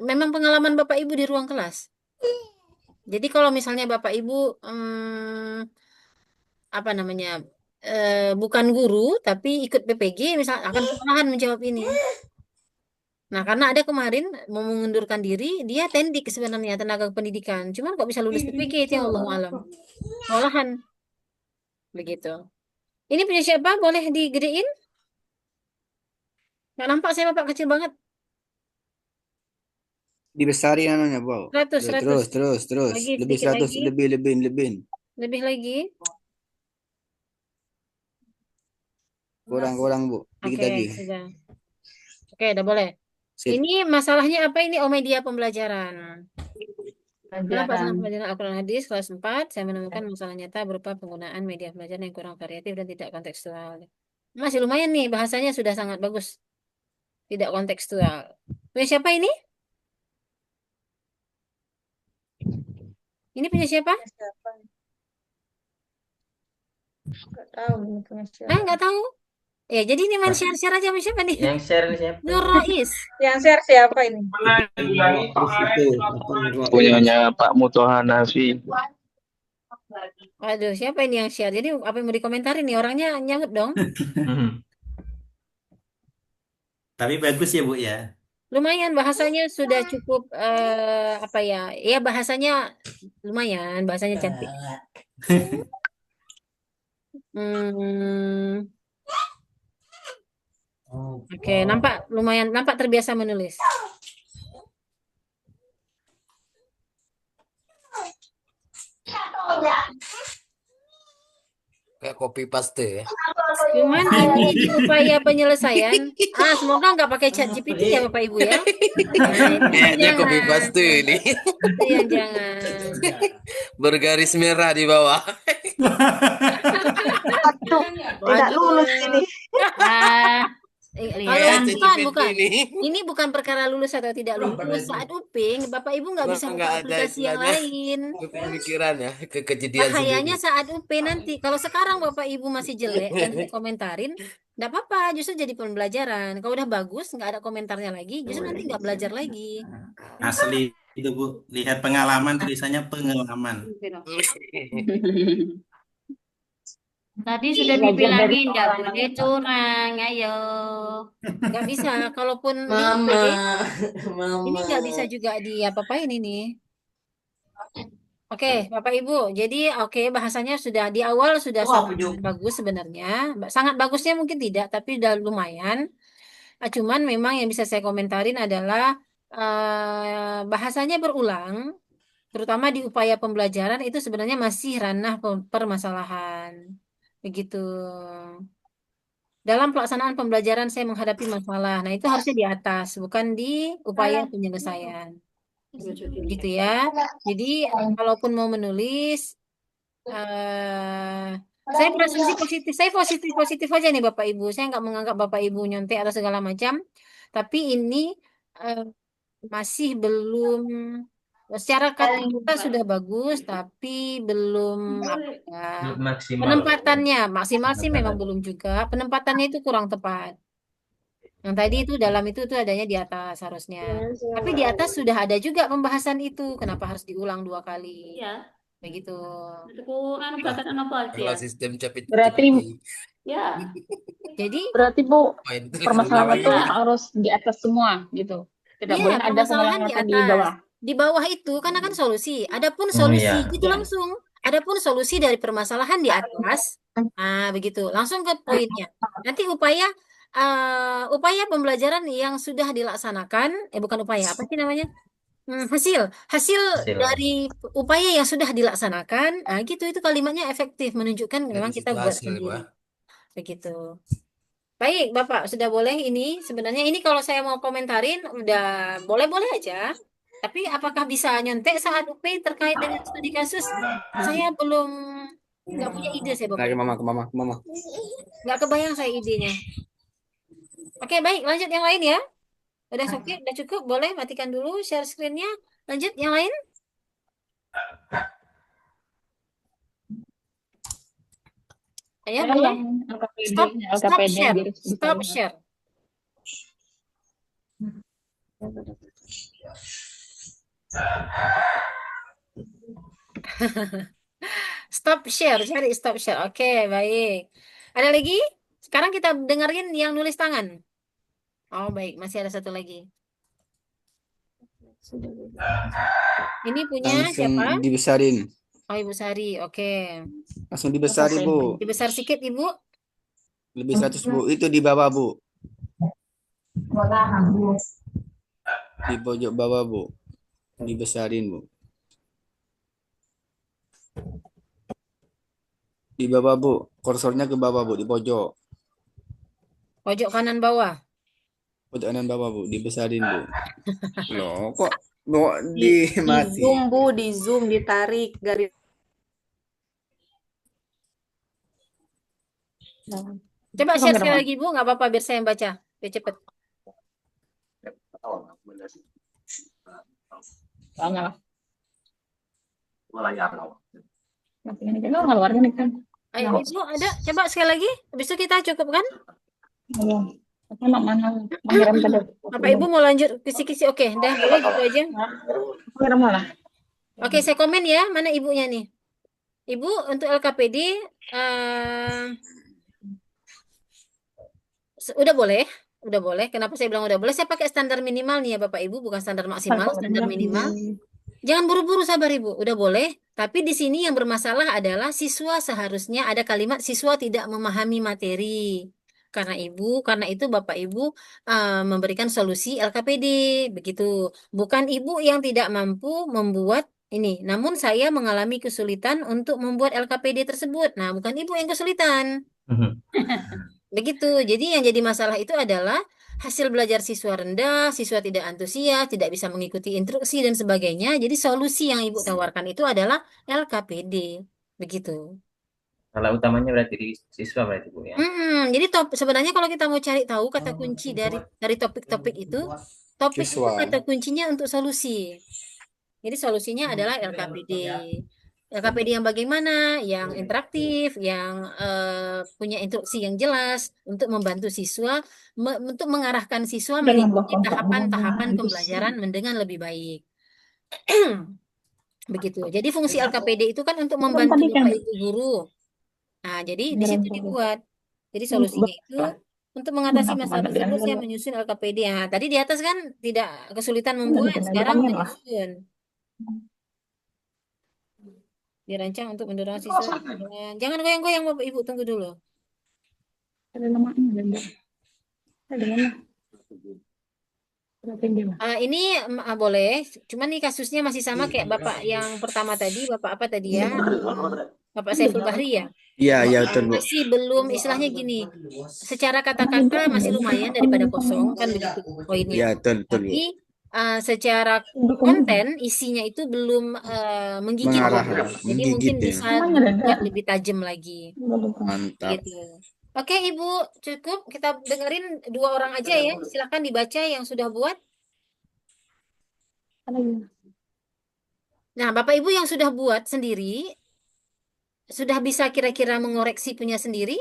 Memang pengalaman Bapak Ibu di ruang kelas. Jadi kalau misalnya Bapak Ibu apa namanya bukan guru tapi ikut PPG, misal akan kewalahan menjawab ini. Nah, karena ada kemarin mau mengundurkan diri, dia tendik sebenarnya tenaga pendidikan. Cuman kok bisa lulus PPG itu yang Allahu alam. Kewalahan. Begitu. Ini punya siapa? Boleh digedein? Nggak nampak saya Bapak kecil banget. Dibesarin anunya, Bu. 100. Terus. Lagi, Lebih sedikit 100, lagi. lebih. Lebih lagi. Kurang, Bu. Dikit Oke, lagi. sudah. Oke, udah boleh. Sip. Ini masalahnya apa ini? Media pembelajaran. Dalam pelaksanaan pembelajaran Al-Quran Hadis kelas 4, saya menemukan masalah nyata berupa penggunaan media pembelajaran yang kurang variatif dan tidak kontekstual. Masih lumayan nih, bahasanya sudah sangat bagus. Tidak kontekstual. Punya siapa ini? Ini punya siapa? Nggak tahu punya siapa. Nggak tahu. Ya, jadi ini main share-share aja sama siapa nih? Yang share ini siapa? Nur Rais. Yang share siapa ini? Terus itu apa Nur Punyanya Pak Mutoha Nafi. Aduh, siapa ini yang share? Jadi apa yang mau dikomentarin nih? Orangnya nyaut dong. Tapi bagus ya Bu ya. Lumayan bahasanya sudah cukup apa ya? Ya bahasanya lumayan, bahasanya cantik. Oke, nampak terbiasa menulis. Kayak copy paste ya. Cuman ini di upaya penyelesaian. Semoga nggak pakai chat GPT ya Bapak Ibu ya. Kayaknya copy paste ini. Itu yang jangan. Bergaris merah di bawah. Tidak lulus ini. Bukan. Ini bukan perkara lulus atau tidak lulus. Saat uping, Bapak Ibu nggak bisa buka aplikasi yang lain. Pemikiran ya, kejadian Bahayanya sendiri. saat uping nanti. Kalau sekarang Bapak Ibu masih jelek dan tidak komentarin, nggak apa-apa. Justru jadi pembelajaran. Kalau udah bagus, nggak ada komentarnya lagi, justru nanti nggak belajar lagi. Asli itu Bu. Lihat pengalaman, tulisannya pengalaman. Tadi sudah dibilangin nggak boleh curang, ayo. Nggak bisa. Kalaupun Mama. ini nggak bisa juga apa-apain ini. Oke, Bapak Ibu. Jadi bahasanya sudah di awal sudah sangat bagus sebenarnya. Sangat bagusnya mungkin tidak, tapi udah lumayan. Cuman memang yang bisa saya komentarin adalah bahasanya berulang, terutama di upaya pembelajaran itu sebenarnya masih ranah permasalahan. Begitu. Dalam pelaksanaan pembelajaran saya menghadapi masalah. Nah, itu harusnya di atas, bukan di upaya penyelesaian. Gitu ya. Jadi, kalaupun mau menulis, saya berasumsi positif. Saya positif aja nih Bapak Ibu. Saya nggak menganggap Bapak Ibu nyontek atau segala macam. Tapi ini masih belum, secara kata sudah bagus, tapi belum penempatannya maksimal sih memang belum juga. Penempatannya itu kurang tepat. Yang tadi itu dalam itu adanya di atas harusnya. Tapi di atas sudah ada juga pembahasan itu. Kenapa harus diulang 2 kali? Ya. Begitu. Kalau sistem capit. Berarti ya. Jadi berarti Bu, permasalahan itu harus di atas semua gitu. Tidak boleh ada permasalahan kesalahan di di bawah. atas. Di bawah itu kan akan solusi. Adapun solusi gitu langsung. Adapun solusi dari permasalahan di atas. Nah, begitu. Langsung ke poinnya. Nanti upaya upaya pembelajaran yang sudah dilaksanakan, bukan upaya, apa sih namanya? Hasil Hasil. dari upaya yang sudah dilaksanakan, gitu itu kalimatnya efektif menunjukkan Dari memang kita situ buat hasil, sendiri. Pak. Begitu. Baik, Bapak, sudah boleh ini. Sebenarnya ini kalau saya mau komentarin, udah boleh-boleh aja. Tapi apakah bisa nyontek saat UP terkait dengan studi kasus? Saya belum, nggak punya ide saya, Bapak Lagi Ibu. mama, ke mama, ke mama. Nggak kebayang saya idenya. Oke, baik, lanjut yang lain ya. Udah oke, udah cukup. Boleh matikan dulu share screen-nya. Lanjut yang lain. Ya, Saya boleh. yang Stop, LKPD-nya, stop LKPD share. garis Stop besarnya. share. Stop share, cari stop share. Oke, baik. Ada lagi? Sekarang kita dengerin yang nulis tangan. Oh, baik. Masih ada satu lagi. Ini punya Langsung siapa? dibesarin. Oh, Ibu Sari. Oke. Langsung dibesarin, Bu. Dibesar sedikit, Ibu. Lebih 100, Bu. Itu di bawah, Bu. Di pojok bawah, Bu. Dibesarin, Bu. Di bawah, Bu. Kursornya ke bawah, Bu. Di pojok. Pojok kanan bawah. Pojok kanan bawah, Bu. Dibesarin, Bu. Loh, kok Di mati? zoom, Bu, di zoom, ditarik garis. Coba share sekali lagi, Bu. Nggak apa-apa, biar saya yang baca. Biar cepet. Jangan. Ngeluarin nih kan. Ayo, Ibu, ada? Coba sekali lagi. Habis itu kita cukupkan. Mana mengirim tadi. Bapak Ibu mau lanjut kisi-kisi? Oke, dah boleh gitu aja. Mengirim mana? Oke, saya komen ya. Mana ibunya nih? Ibu untuk LKPD udah boleh. Udah boleh. Kenapa saya bilang udah boleh? Saya pakai standar minimal nih ya Bapak Ibu, bukan standar maksimal, standar minimal. Jangan buru-buru, sabar Ibu. Udah boleh. Tapi di sini yang bermasalah adalah siswa seharusnya ada kalimat siswa tidak memahami materi. Karena itu Bapak Ibu memberikan solusi LKPD, begitu. Bukan Ibu yang tidak mampu membuat ini. Namun saya mengalami kesulitan untuk membuat LKPD tersebut. Nah, bukan Ibu yang kesulitan. Begitu. Jadi yang jadi masalah itu adalah hasil belajar siswa rendah, siswa tidak antusias, tidak bisa mengikuti instruksi dan sebagainya. Jadi solusi yang Ibu tawarkan itu adalah LKPD. Begitu. Salah utamanya berarti di siswa berarti, Bu ya. Jadi sebenarnya kalau kita mau cari tahu kata kunci dari topik-topik itu, topik itu Siswa. kata kuncinya untuk solusi. Jadi solusinya adalah LKPD. LKPD yang bagaimana, yang interaktif, yang punya instruksi yang jelas untuk membantu siswa, untuk mengarahkan siswa mengikuti tahapan-tahapan pembelajaran dengan lebih baik. Begitu. Jadi fungsi LKPD itu kan untuk membantu Bapak Ibu guru. Nah, jadi di situ dibuat. Jadi solusinya itu untuk mengatasi masalah tersebut saya menyusun LKPD. Nah, tadi di atas kan tidak kesulitan membuat, sekarang menyusun. Dirancang untuk mendorong siswa. Jangan goyang-goyang Bapak Ibu, tunggu dulu. Ini boleh, cuman nih kasusnya masih sama kayak Bapak yang pertama tadi, Bapak apa tadi ya? Bapak Saiful Bahri ya? Iya, betul, Bu. Masih belum, istilahnya gini, secara kata-kata masih lumayan daripada kosong, kan begitu poinnya. Iya, betul, Bu. Tapi secara konten, isinya itu belum menggigit. Mengarah, Jadi menggigit mungkin ya. bisa dibuat lebih tajam lagi. Mantap. Gitu. Oke, Ibu, cukup. Kita dengerin 2 orang aja ya. Silakan dibaca yang sudah buat. Nah, Bapak Ibu yang sudah buat sendiri, sudah bisa kira-kira mengoreksi punya sendiri?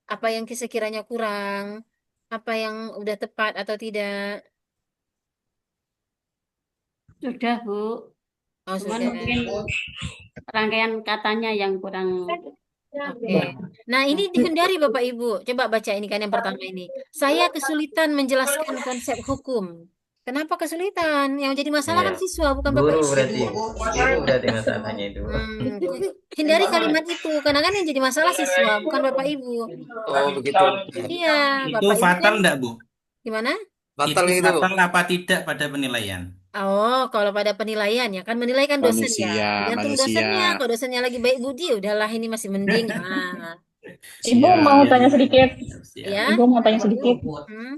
Apa yang sekiranya kurang? Apa yang udah tepat atau tidak? Sudah, Bu. Oh, Cuman sudah. mungkin rangkaian katanya yang kurang. Oke. Nah, ini dihindari Bapak Ibu. Coba baca ini kan yang pertama ini. Saya kesulitan menjelaskan konsep hukum. Kenapa kesulitan? Yang jadi masalah kan Iya. siswa, bukan Bapak Guru Ibu. berarti. Guru berarti masalahnya itu. Hindari kalimat itu, karena kan yang jadi masalah siswa, bukan Bapak Ibu. Oh, begitu. Iya, Itu Bapak Ibu fatal kan enggak, Bu? gimana? Batal Itu itu, Bu. fatal apa tidak pada penilaian? Oh, kalau pada penilaian ya kan menilai kan dosen ya. Manusia, Tergantung manusia. dosennya. Kalau dosennya lagi baik budi, udahlah ini masih mending. Ah, Ibu Iya, mau Iya, tanya iya. sedikit. ya. Ibu mau tanya sedikit. Hmm.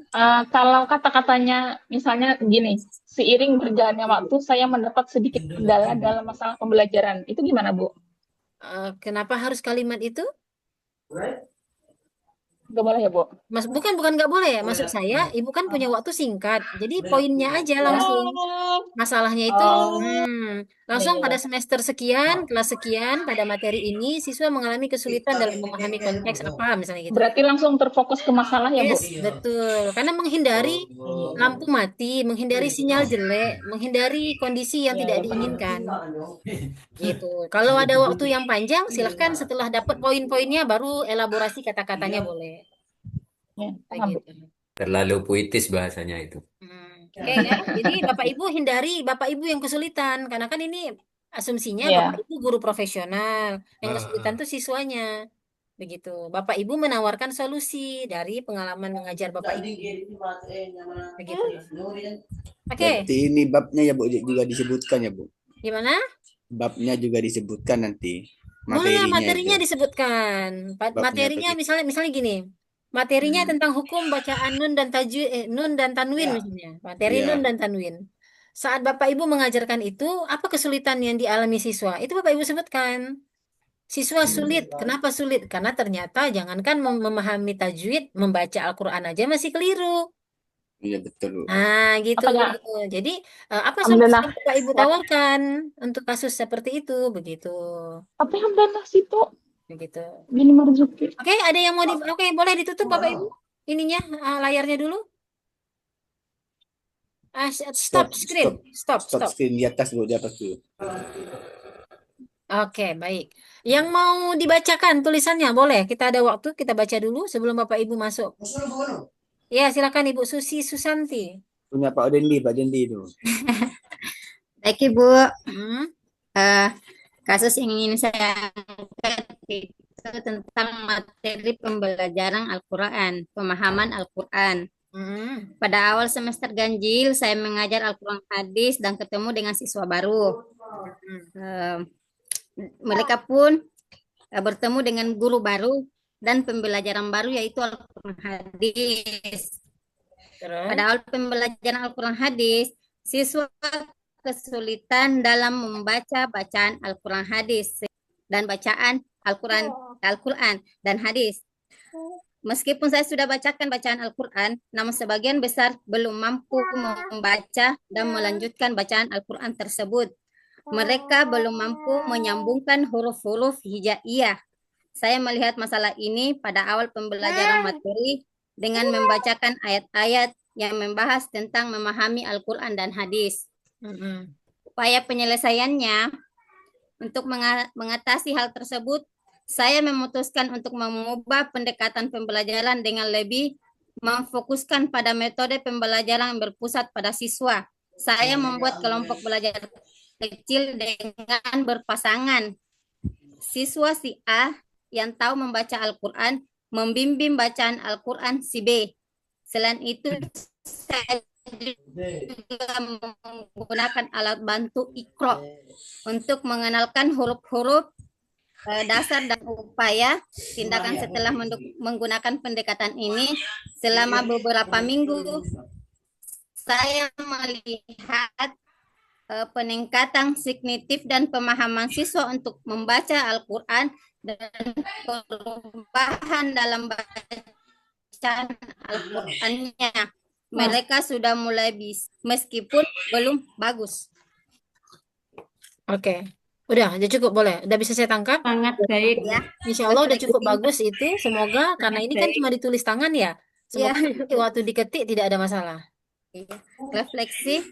Kalau kata-katanya misalnya gini, seiring berjalannya waktu saya mendapat sedikit kendala dalam masalah pembelajaran. Itu gimana, Bu? Kenapa harus kalimat itu? Gak boleh ya, Bu? Bukan nggak boleh ya. Maksud saya, ibu kan punya waktu singkat. Jadi poinnya aja langsung. Masalahnya itu langsung pada semester sekian, kelas sekian, pada materi ini siswa mengalami kesulitan dalam memahami konteks apa misalnya gitu. Berarti langsung terfokus ke masalah ya, Bu? Yes, betul. Karena menghindari lampu mati, menghindari sinyal jelek, menghindari kondisi yang tidak diinginkan. Gitu. Kalau ada waktu yang panjang, silahkan setelah dapat poin-poinnya baru elaborasi kata-katanya boleh. Ya, paham, Bu. Begitu. Terlalu puitis bahasanya itu. Oke ya. Jadi Bapak Ibu hindari Bapak Ibu yang kesulitan, karena kan ini asumsinya Ya. Bapak Ibu guru profesional, yang kesulitan tuh siswanya. Begitu. Bapak Ibu menawarkan solusi dari pengalaman mengajar Bapak Ibu. Begitu. Oke. Berarti ini babnya ya Bu juga disebutkan ya Bu. Gimana? Babnya juga disebutkan nanti. Boleh Materinya materinya itu. disebutkan. Babnya Materinya begitu. misalnya gini. Materinya tentang hukum bacaan nun dan tajwid, nun dan tanwin misalnya. Materi Iya. nun dan tanwin. Saat Bapak Ibu mengajarkan itu, apa kesulitan yang dialami siswa? Itu Bapak Ibu sebutkan. Siswa sulit. Kenapa sulit? Karena ternyata jangankan memahami tajwid, membaca Al-Quran aja masih keliru. Iya betul Bu. Nah, gitu. Apakah- Jadi, apa solusi Alhamdulillah. yang Bapak Ibu tawarkan untuk kasus seperti itu? Begitu. Tapi alhamdulillah sih, Bu. Begitu. Gini Marzuki. Oke, ada yang mau Oke, boleh ditutup Bapak Ibu. Ininya layarnya dulu. Stop screen. Stop. screen di atas Bu, di atas dulu. Oke, baik. Yang mau dibacakan tulisannya boleh. Kita ada waktu, kita baca dulu sebelum Bapak Ibu masuk. Ya, silakan Ibu Susi Susanti. Punya Pak Dendi itu. Baik Ibu, Hmm. kasus yang ingin saya angkat itu tentang materi pembelajaran Al-Quran, pemahaman Al-Quran. Hmm. Pada awal semester ganjil, saya mengajar Al-Quran hadis dan ketemu dengan siswa baru. Mereka pun bertemu dengan guru baru dan pembelajaran baru yaitu Al-Quran hadis. Terus? Pada awal pembelajaran Al-Quran hadis, siswa kesulitan dalam membaca bacaan Al-Quran hadis dan bacaan Al-Quran dan hadis. Meskipun saya sudah bacakan bacaan Al-Quran, namun sebagian besar belum mampu membaca dan melanjutkan bacaan Al-Quran tersebut. Mereka belum mampu menyambungkan huruf-huruf hijaiyah. Saya melihat masalah ini pada awal pembelajaran materi dengan membacakan ayat-ayat yang membahas tentang memahami Al-Quran dan hadis. Upaya penyelesaiannya untuk mengatasi hal tersebut, saya memutuskan untuk mengubah pendekatan pembelajaran dengan lebih memfokuskan pada metode pembelajaran yang berpusat pada siswa. Saya membuat kelompok belajar kecil dengan berpasangan. Siswa si A yang tahu membaca Al-Quran membimbing bacaan Al-Quran si B. Selain itu, saya juga menggunakan alat bantu Iqra untuk mengenalkan huruf-huruf dasar dan upaya tindakan setelah menggunakan pendekatan ini selama beberapa minggu. Saya melihat peningkatan signifikan dan pemahaman siswa untuk membaca Al-Quran dan perubahan dalam bacaan Al-Qurannya. Mereka sudah mulai bisa, meskipun belum bagus. Oke. Udah cukup boleh. Udah bisa saya tangkap? Sangat baik. Ya. Insya Allah udah cukup bagus itu. Semoga karena ini kan cuma ditulis tangan ya. Semoga nanti waktu diketik tidak ada masalah. Refleksi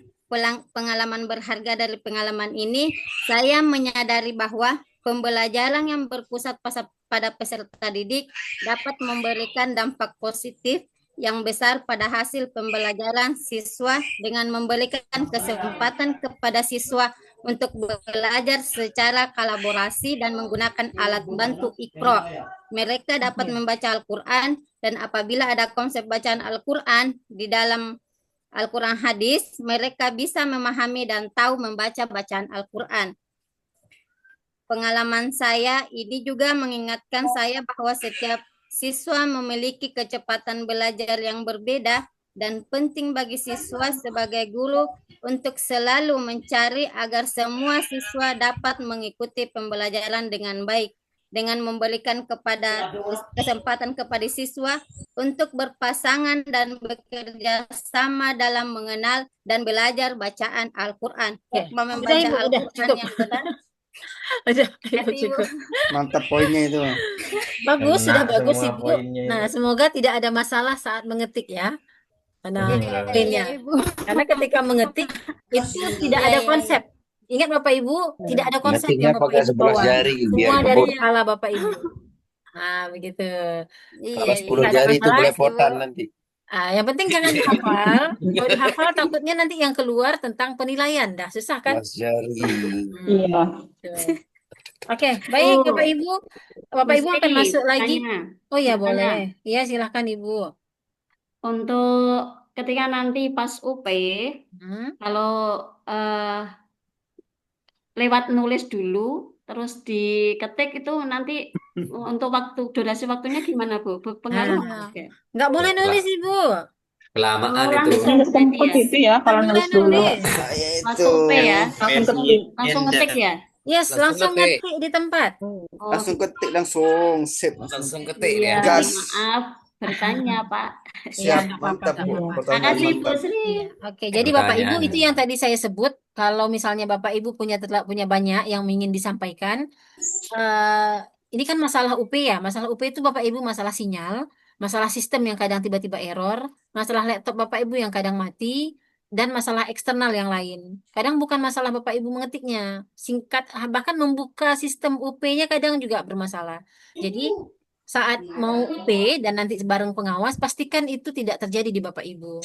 pengalaman berharga dari pengalaman ini, saya menyadari bahwa pembelajaran yang berpusat pada peserta didik dapat memberikan dampak positif yang besar pada hasil pembelajaran siswa dengan memberikan kesempatan kepada siswa untuk belajar secara kolaborasi dan menggunakan alat bantu Iqra. Mereka dapat membaca Al-Quran dan apabila ada konsep bacaan Al-Quran di dalam Al-Quran hadis, mereka bisa memahami dan tahu membaca bacaan Al-Quran. Pengalaman saya ini juga mengingatkan saya bahwa setiap siswa memiliki kecepatan belajar yang berbeda dan penting bagi siswa sebagai guru untuk selalu mencari agar semua siswa dapat mengikuti pembelajaran dengan baik dengan memberikan kesempatan kepada siswa untuk berpasangan dan bekerja sama dalam mengenal dan belajar bacaan Al-Quran. Hikmah Udah membaca Ibu, udah Al-Quran cukup. yang benar. Udah, Ibu Hati Ibu. cukup. Mantap poinnya itu. Bagus, sudah Kena bagus semua Ibu. poinnya Nah, itu. semoga tidak ada masalah saat mengetik ya. Nah, Iya, poinnya. Ibu. Karena ketika mengetik itu tidak Iya, ada iya, iya. konsep. Ingat Bapak Ibu, tidak ada konsep Ngetiknya yang Bapak pakai Ibu 11 bawa. jari biar Semua dari kebot. kepala Bapak Ibu. Nah, begitu. Iya, Kalau iya. 10 Tidak ada jari itu masalah. belepotan nanti. Yang penting jangan dihafal. Kalau dihafal takutnya nanti yang keluar tentang penilaian. Dah susah kan? 11 jari. Iya. Betul. Oke, baik Bapak Bu, Ibu. Bapak Ibu akan Gusti, masuk lagi. tanya, Oh ya, tanya. boleh. Iya, silahkan Ibu. Untuk ketika nanti pas UP, kalau lewat nulis dulu, terus diketik itu nanti untuk durasi waktunya gimana Bu? Berpengaruh Nah, nggak? nggak boleh Lah, nulis Ibu. kelamaan Oh, itu. langsung berarti Sempet ya? itu ya Nggak kalau boleh nulis dulu. nulis. Saya Pas itu. UP ya? Langsung Versi ketik. Langsung Enda. ngetik ya? Yes, Langsung langsung ngetik. ngetik di tempat. Oh, Langsung ketik langsung. Sip. Langsung ketik iya, dia. Gas. maaf bertanya Pak. Iya, Siap. nggak apa-apa, Mantap nggak Bu. apa-apa. Pertanyaan Makasih Bu mantap. Sri. Iya, oke. Jadi Bapak Ibu Pertanyaan. itu yang tadi saya sebut, kalau misalnya Bapak Ibu punya banyak yang ingin disampaikan, eh, ini kan masalah UP ya. Masalah UP itu Bapak Ibu masalah sinyal, masalah sistem yang kadang tiba-tiba error, masalah laptop Bapak Ibu yang kadang mati, dan masalah eksternal yang lain. Kadang bukan masalah Bapak Ibu mengetiknya, bahkan membuka sistem UP-nya kadang juga bermasalah. Jadi saat mau UP dan nanti bareng pengawas, pastikan itu tidak terjadi di Bapak Ibu.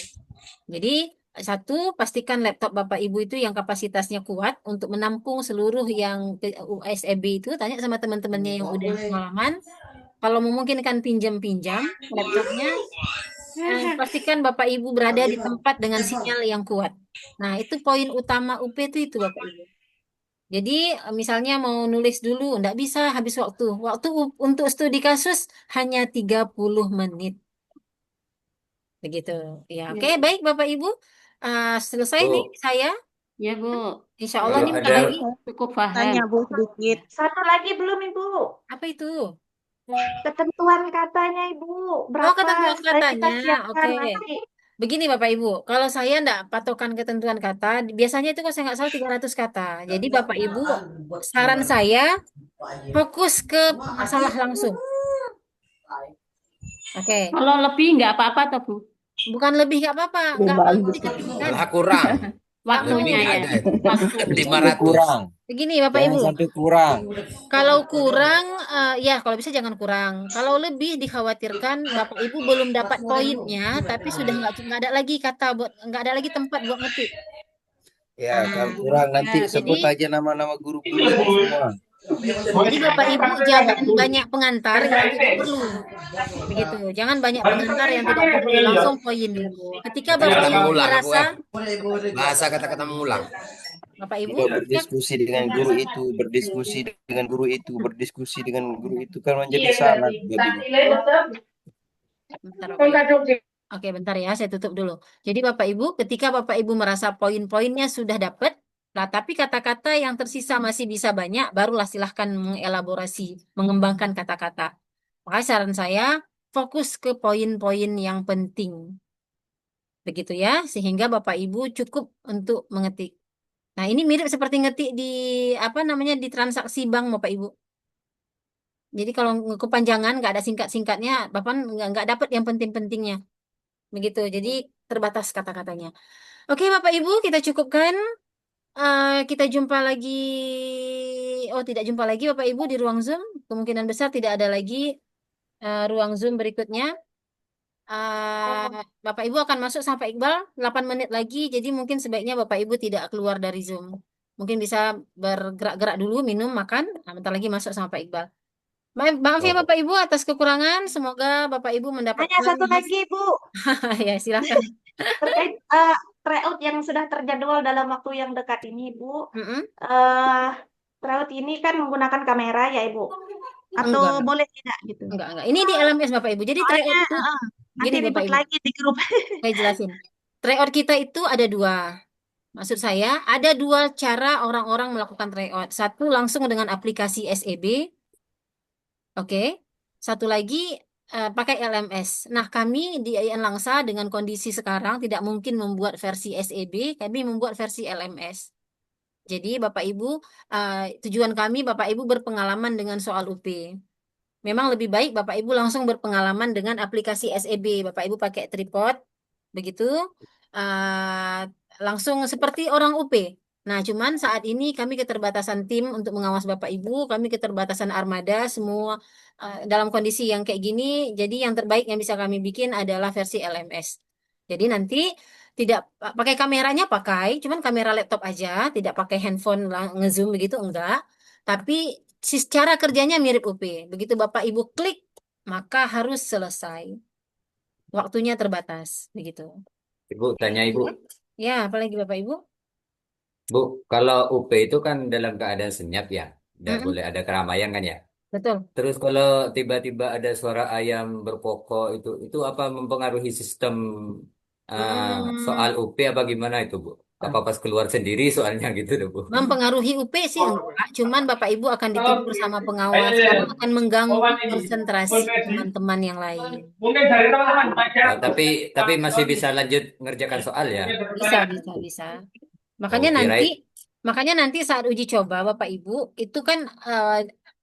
Jadi satu, pastikan laptop Bapak Ibu itu yang kapasitasnya kuat untuk menampung seluruh yang USB itu. Tanya sama teman-temannya yang udah pengalaman. Kalau memungkinkan pinjam-pinjam laptopnya. Pastikan Bapak Ibu berada di tempat dengan sinyal yang kuat. Nah, itu poin utama UP itu Bapak Ibu. Jadi misalnya mau nulis dulu, enggak bisa habis waktu. Waktu untuk studi kasus hanya 30 menit. Begitu. Ya, oke, baik Bapak Ibu. Selesai nih Bu, saya. Ya Bu, Insya Allah kalau nih bentar ada lagi. cukup paham. Tanya Bu sedikit. Satu lagi belum Ibu. Apa itu? Ketentuan katanya Ibu. Oh, Berapa? ketentuan Supaya kita katanya. siapkan Oke. nanti. Begini Bapak Ibu, kalau saya enggak patokan ketentuan kata, biasanya itu kalau saya nggak salah 300 kata. Jadi Bapak Ibu, saran saya fokus ke masalah langsung. Oke. Kalau lebih nggak apa-apa toh Bu? Bukan lebih nggak apa-apa, nggak perlu diketikkan. malah kurang. Waktunya Lebih ya. ada itu. Waktu. 500. Kurang. Begini Bapak Jangan Ibu, sampai kurang. kalau kurang, ya kalau bisa jangan kurang. Kalau lebih dikhawatirkan Bapak Ibu belum dapat poinnya, tapi sudah nggak ada lagi kata buat, nggak ada lagi tempat buat ngetik. Ya, kalau kurang nanti Ya, sebut jadi aja nama-nama guru-guru itu semua. Jadi Bapak Ibu jangan banyak pengantar yang tidak perlu. Begitu. Jangan banyak pengantar yang tidak perlu. Langsung poin dulu. Ketika Bapak Kata Ibu mengulang aku merasa Bahasa kata-kata mengulang. Bapak Ibu Kita berdiskusi dengan guru itu, berdiskusi dengan guru itu, berdiskusi dengan guru itu kan menjadi sangat jadinya. bentar, Bapak. Oke, bentar ya, saya tutup dulu. Jadi Bapak Ibu, ketika Bapak Ibu merasa poin-poinnya sudah dapat, nah, tapi kata-kata yang tersisa masih bisa banyak, barulah silahkan mengelaborasi, mengembangkan kata-kata. Makanya saran saya, fokus ke poin-poin yang penting. Begitu ya, sehingga Bapak Ibu cukup untuk mengetik. Nah, ini mirip seperti ngetik di, di transaksi bank, Bapak Ibu. Jadi kalau kepanjangan, nggak ada singkat-singkatnya, Bapak nggak dapat yang penting-pentingnya. Begitu, jadi terbatas kata-katanya. Oke, Bapak Ibu, kita cukupkan. Kita jumpa lagi. Oh, tidak jumpa lagi Bapak Ibu di ruang Zoom. Kemungkinan besar tidak ada lagi ruang Zoom berikutnya. Bapak Ibu akan masuk sama Pak Iqbal 8 menit lagi, jadi mungkin sebaiknya Bapak Ibu tidak keluar dari Zoom. Mungkin bisa bergerak-gerak dulu, minum, makan, bentar lagi masuk sama Pak Iqbal. Maaf ya Oh, Bapak Ibu atas kekurangan, semoga Bapak Ibu Hanya mendapatkan satu lagi, Bu, ya silakan. terkait tryout yang sudah terjadwal dalam waktu yang dekat ini, Bu. Mm-mm. Tryout ini kan menggunakan kamera ya, Ibu? Atau Enggak, boleh tidak gitu? enggak. Ini di LMS Bapak Ibu. Jadi tryout Soalnya itu nanti gini Bapak ribut Ibu. lagi di grup. Saya jelasin. Tryout kita itu ada dua. Maksud saya, ada dua cara orang-orang melakukan tryout. Satu langsung dengan aplikasi SEB, oke. Satu lagi pakai LMS. Nah, kami di IAIN Langsa dengan kondisi sekarang tidak mungkin membuat versi SEB, kami membuat versi LMS. Jadi Bapak Ibu, tujuan kami Bapak Ibu berpengalaman dengan soal UP. Memang lebih baik Bapak Ibu langsung berpengalaman dengan aplikasi SEB. Bapak Ibu pakai tripod, begitu, langsung seperti orang UP. Nah, cuman saat ini kami keterbatasan tim untuk mengawas Bapak Ibu, kami keterbatasan armada, semua dalam kondisi yang kayak gini, jadi yang terbaik yang bisa kami bikin adalah versi LMS. Jadi nanti tidak pakai kameranya pakai, cuman kamera laptop aja, tidak pakai handphone ngezoom begitu enggak. Tapi secara kerjanya mirip UP. Begitu Bapak Ibu klik, maka harus selesai. Waktunya terbatas, begitu. Ibu tanya Ibu. Ya, apalagi Bapak Ibu? Bu, kalau UP itu kan dalam keadaan senyap ya, tidak Mm-mm, boleh ada keramaian kan ya. betul. Terus kalau tiba-tiba ada suara ayam berkokok itu apa mempengaruhi sistem soal Hmm, UP apa gimana itu Bu? Apa pas keluar sendiri soalnya gitu deh Bu? mempengaruhi UP sih enggak, cuman Bapak Ibu akan ditegur sama pengawas karena akan mengganggu konsentrasi teman-teman yang lain. Oh, tapi masih bisa lanjut ngerjakan soal ya. Bisa, bisa, bisa. Oh, Makanya nanti, kirain. makanya nanti saat uji coba Bapak Ibu itu kan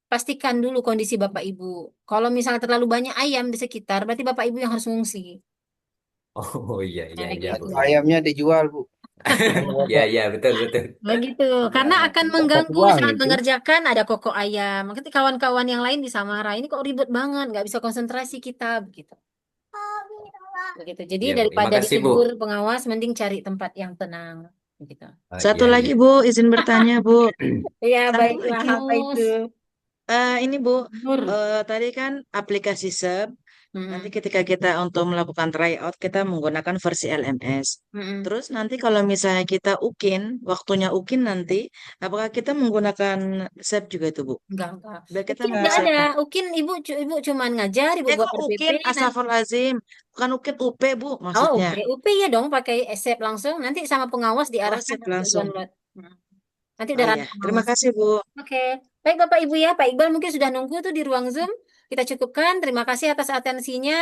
pastikan dulu kondisi Bapak Ibu. Kalau misalnya terlalu banyak ayam di sekitar, berarti Bapak Ibu yang harus mengungsi. Oh iya iya Nah, iya gitu. Bu. Ayamnya dijual, Bu. Iya iya betul betul. Begitu, karena akan Dapat mengganggu uang saat itu. mengerjakan ada koko ayam. Nanti kawan-kawan yang lain disamara. Ini kok ribet banget, nggak bisa konsentrasi kita begitu. Begitu. Jadi Iya Bu. Terima daripada kasih Bu. ditegur pengawas, mending cari tempat yang tenang. Begitu. Satu Iya lagi iya. Bu, izin bertanya Bu. Iya, Satu baiklah. lagi. Apa itu? Ini Bu, Nur. tadi kan aplikasi SEB. Nanti Mm-mm. ketika kita untuk melakukan tryout, kita menggunakan versi LMS. Mm-mm. Terus nanti kalau misalnya kita UKIN, waktunya UKIN nanti, apakah kita menggunakan SEB juga itu Bu? Enggak. Biar kita Ukin enggak ada. menyesuaikan. Ukin ibu cuman ngajar, ibu buat Kok RPP. UKIN, Nanti, astagfirullahaladzim. Bukan UKIN, UP Bu oh maksudnya. UP ya dong pakai SEP langsung. Nanti sama pengawas Oh, diarahkan SEB untuk langsung. download. Hmm. Nanti Oh udah iya, ranah terima pengawas. kasih Bu. Oke. Baik Bapak Ibu ya, Pak Iqbal mungkin sudah nunggu tuh di ruang Zoom. Kita cukupkan. Terima kasih atas atensinya.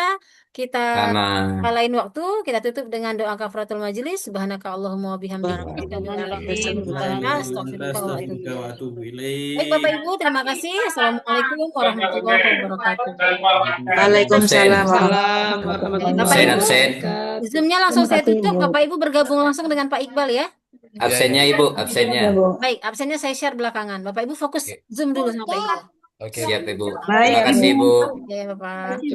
Kita Sama. lain waktu kita tutup dengan doa kafaratul majelis. Subhanaka Allahumma wa bihamdika. Asyhadu an la ilaha illa anta, astaghfiruka wa atubu ilaik. Baik Bapak Ibu, terima kasih. Assalamualaikum warahmatullahi wabarakatuh. Waalaikumsalam Waalaikumsalam warahmatullahi warahmatullahi Bapak Absen Ibu, absen. wabarakatuh. Zoom-nya langsung saya tutup. Bapak Ibu bergabung langsung dengan Pak Iqbal ya. Absennya Ibu, absennya. Baik, absennya saya share belakangan. Bapak Ibu fokus Oke. Zoom dulu sama Pak Iqbal. Siap Ibu. Baik, Terima kasih Ibu. Bu. Ya, Bapak.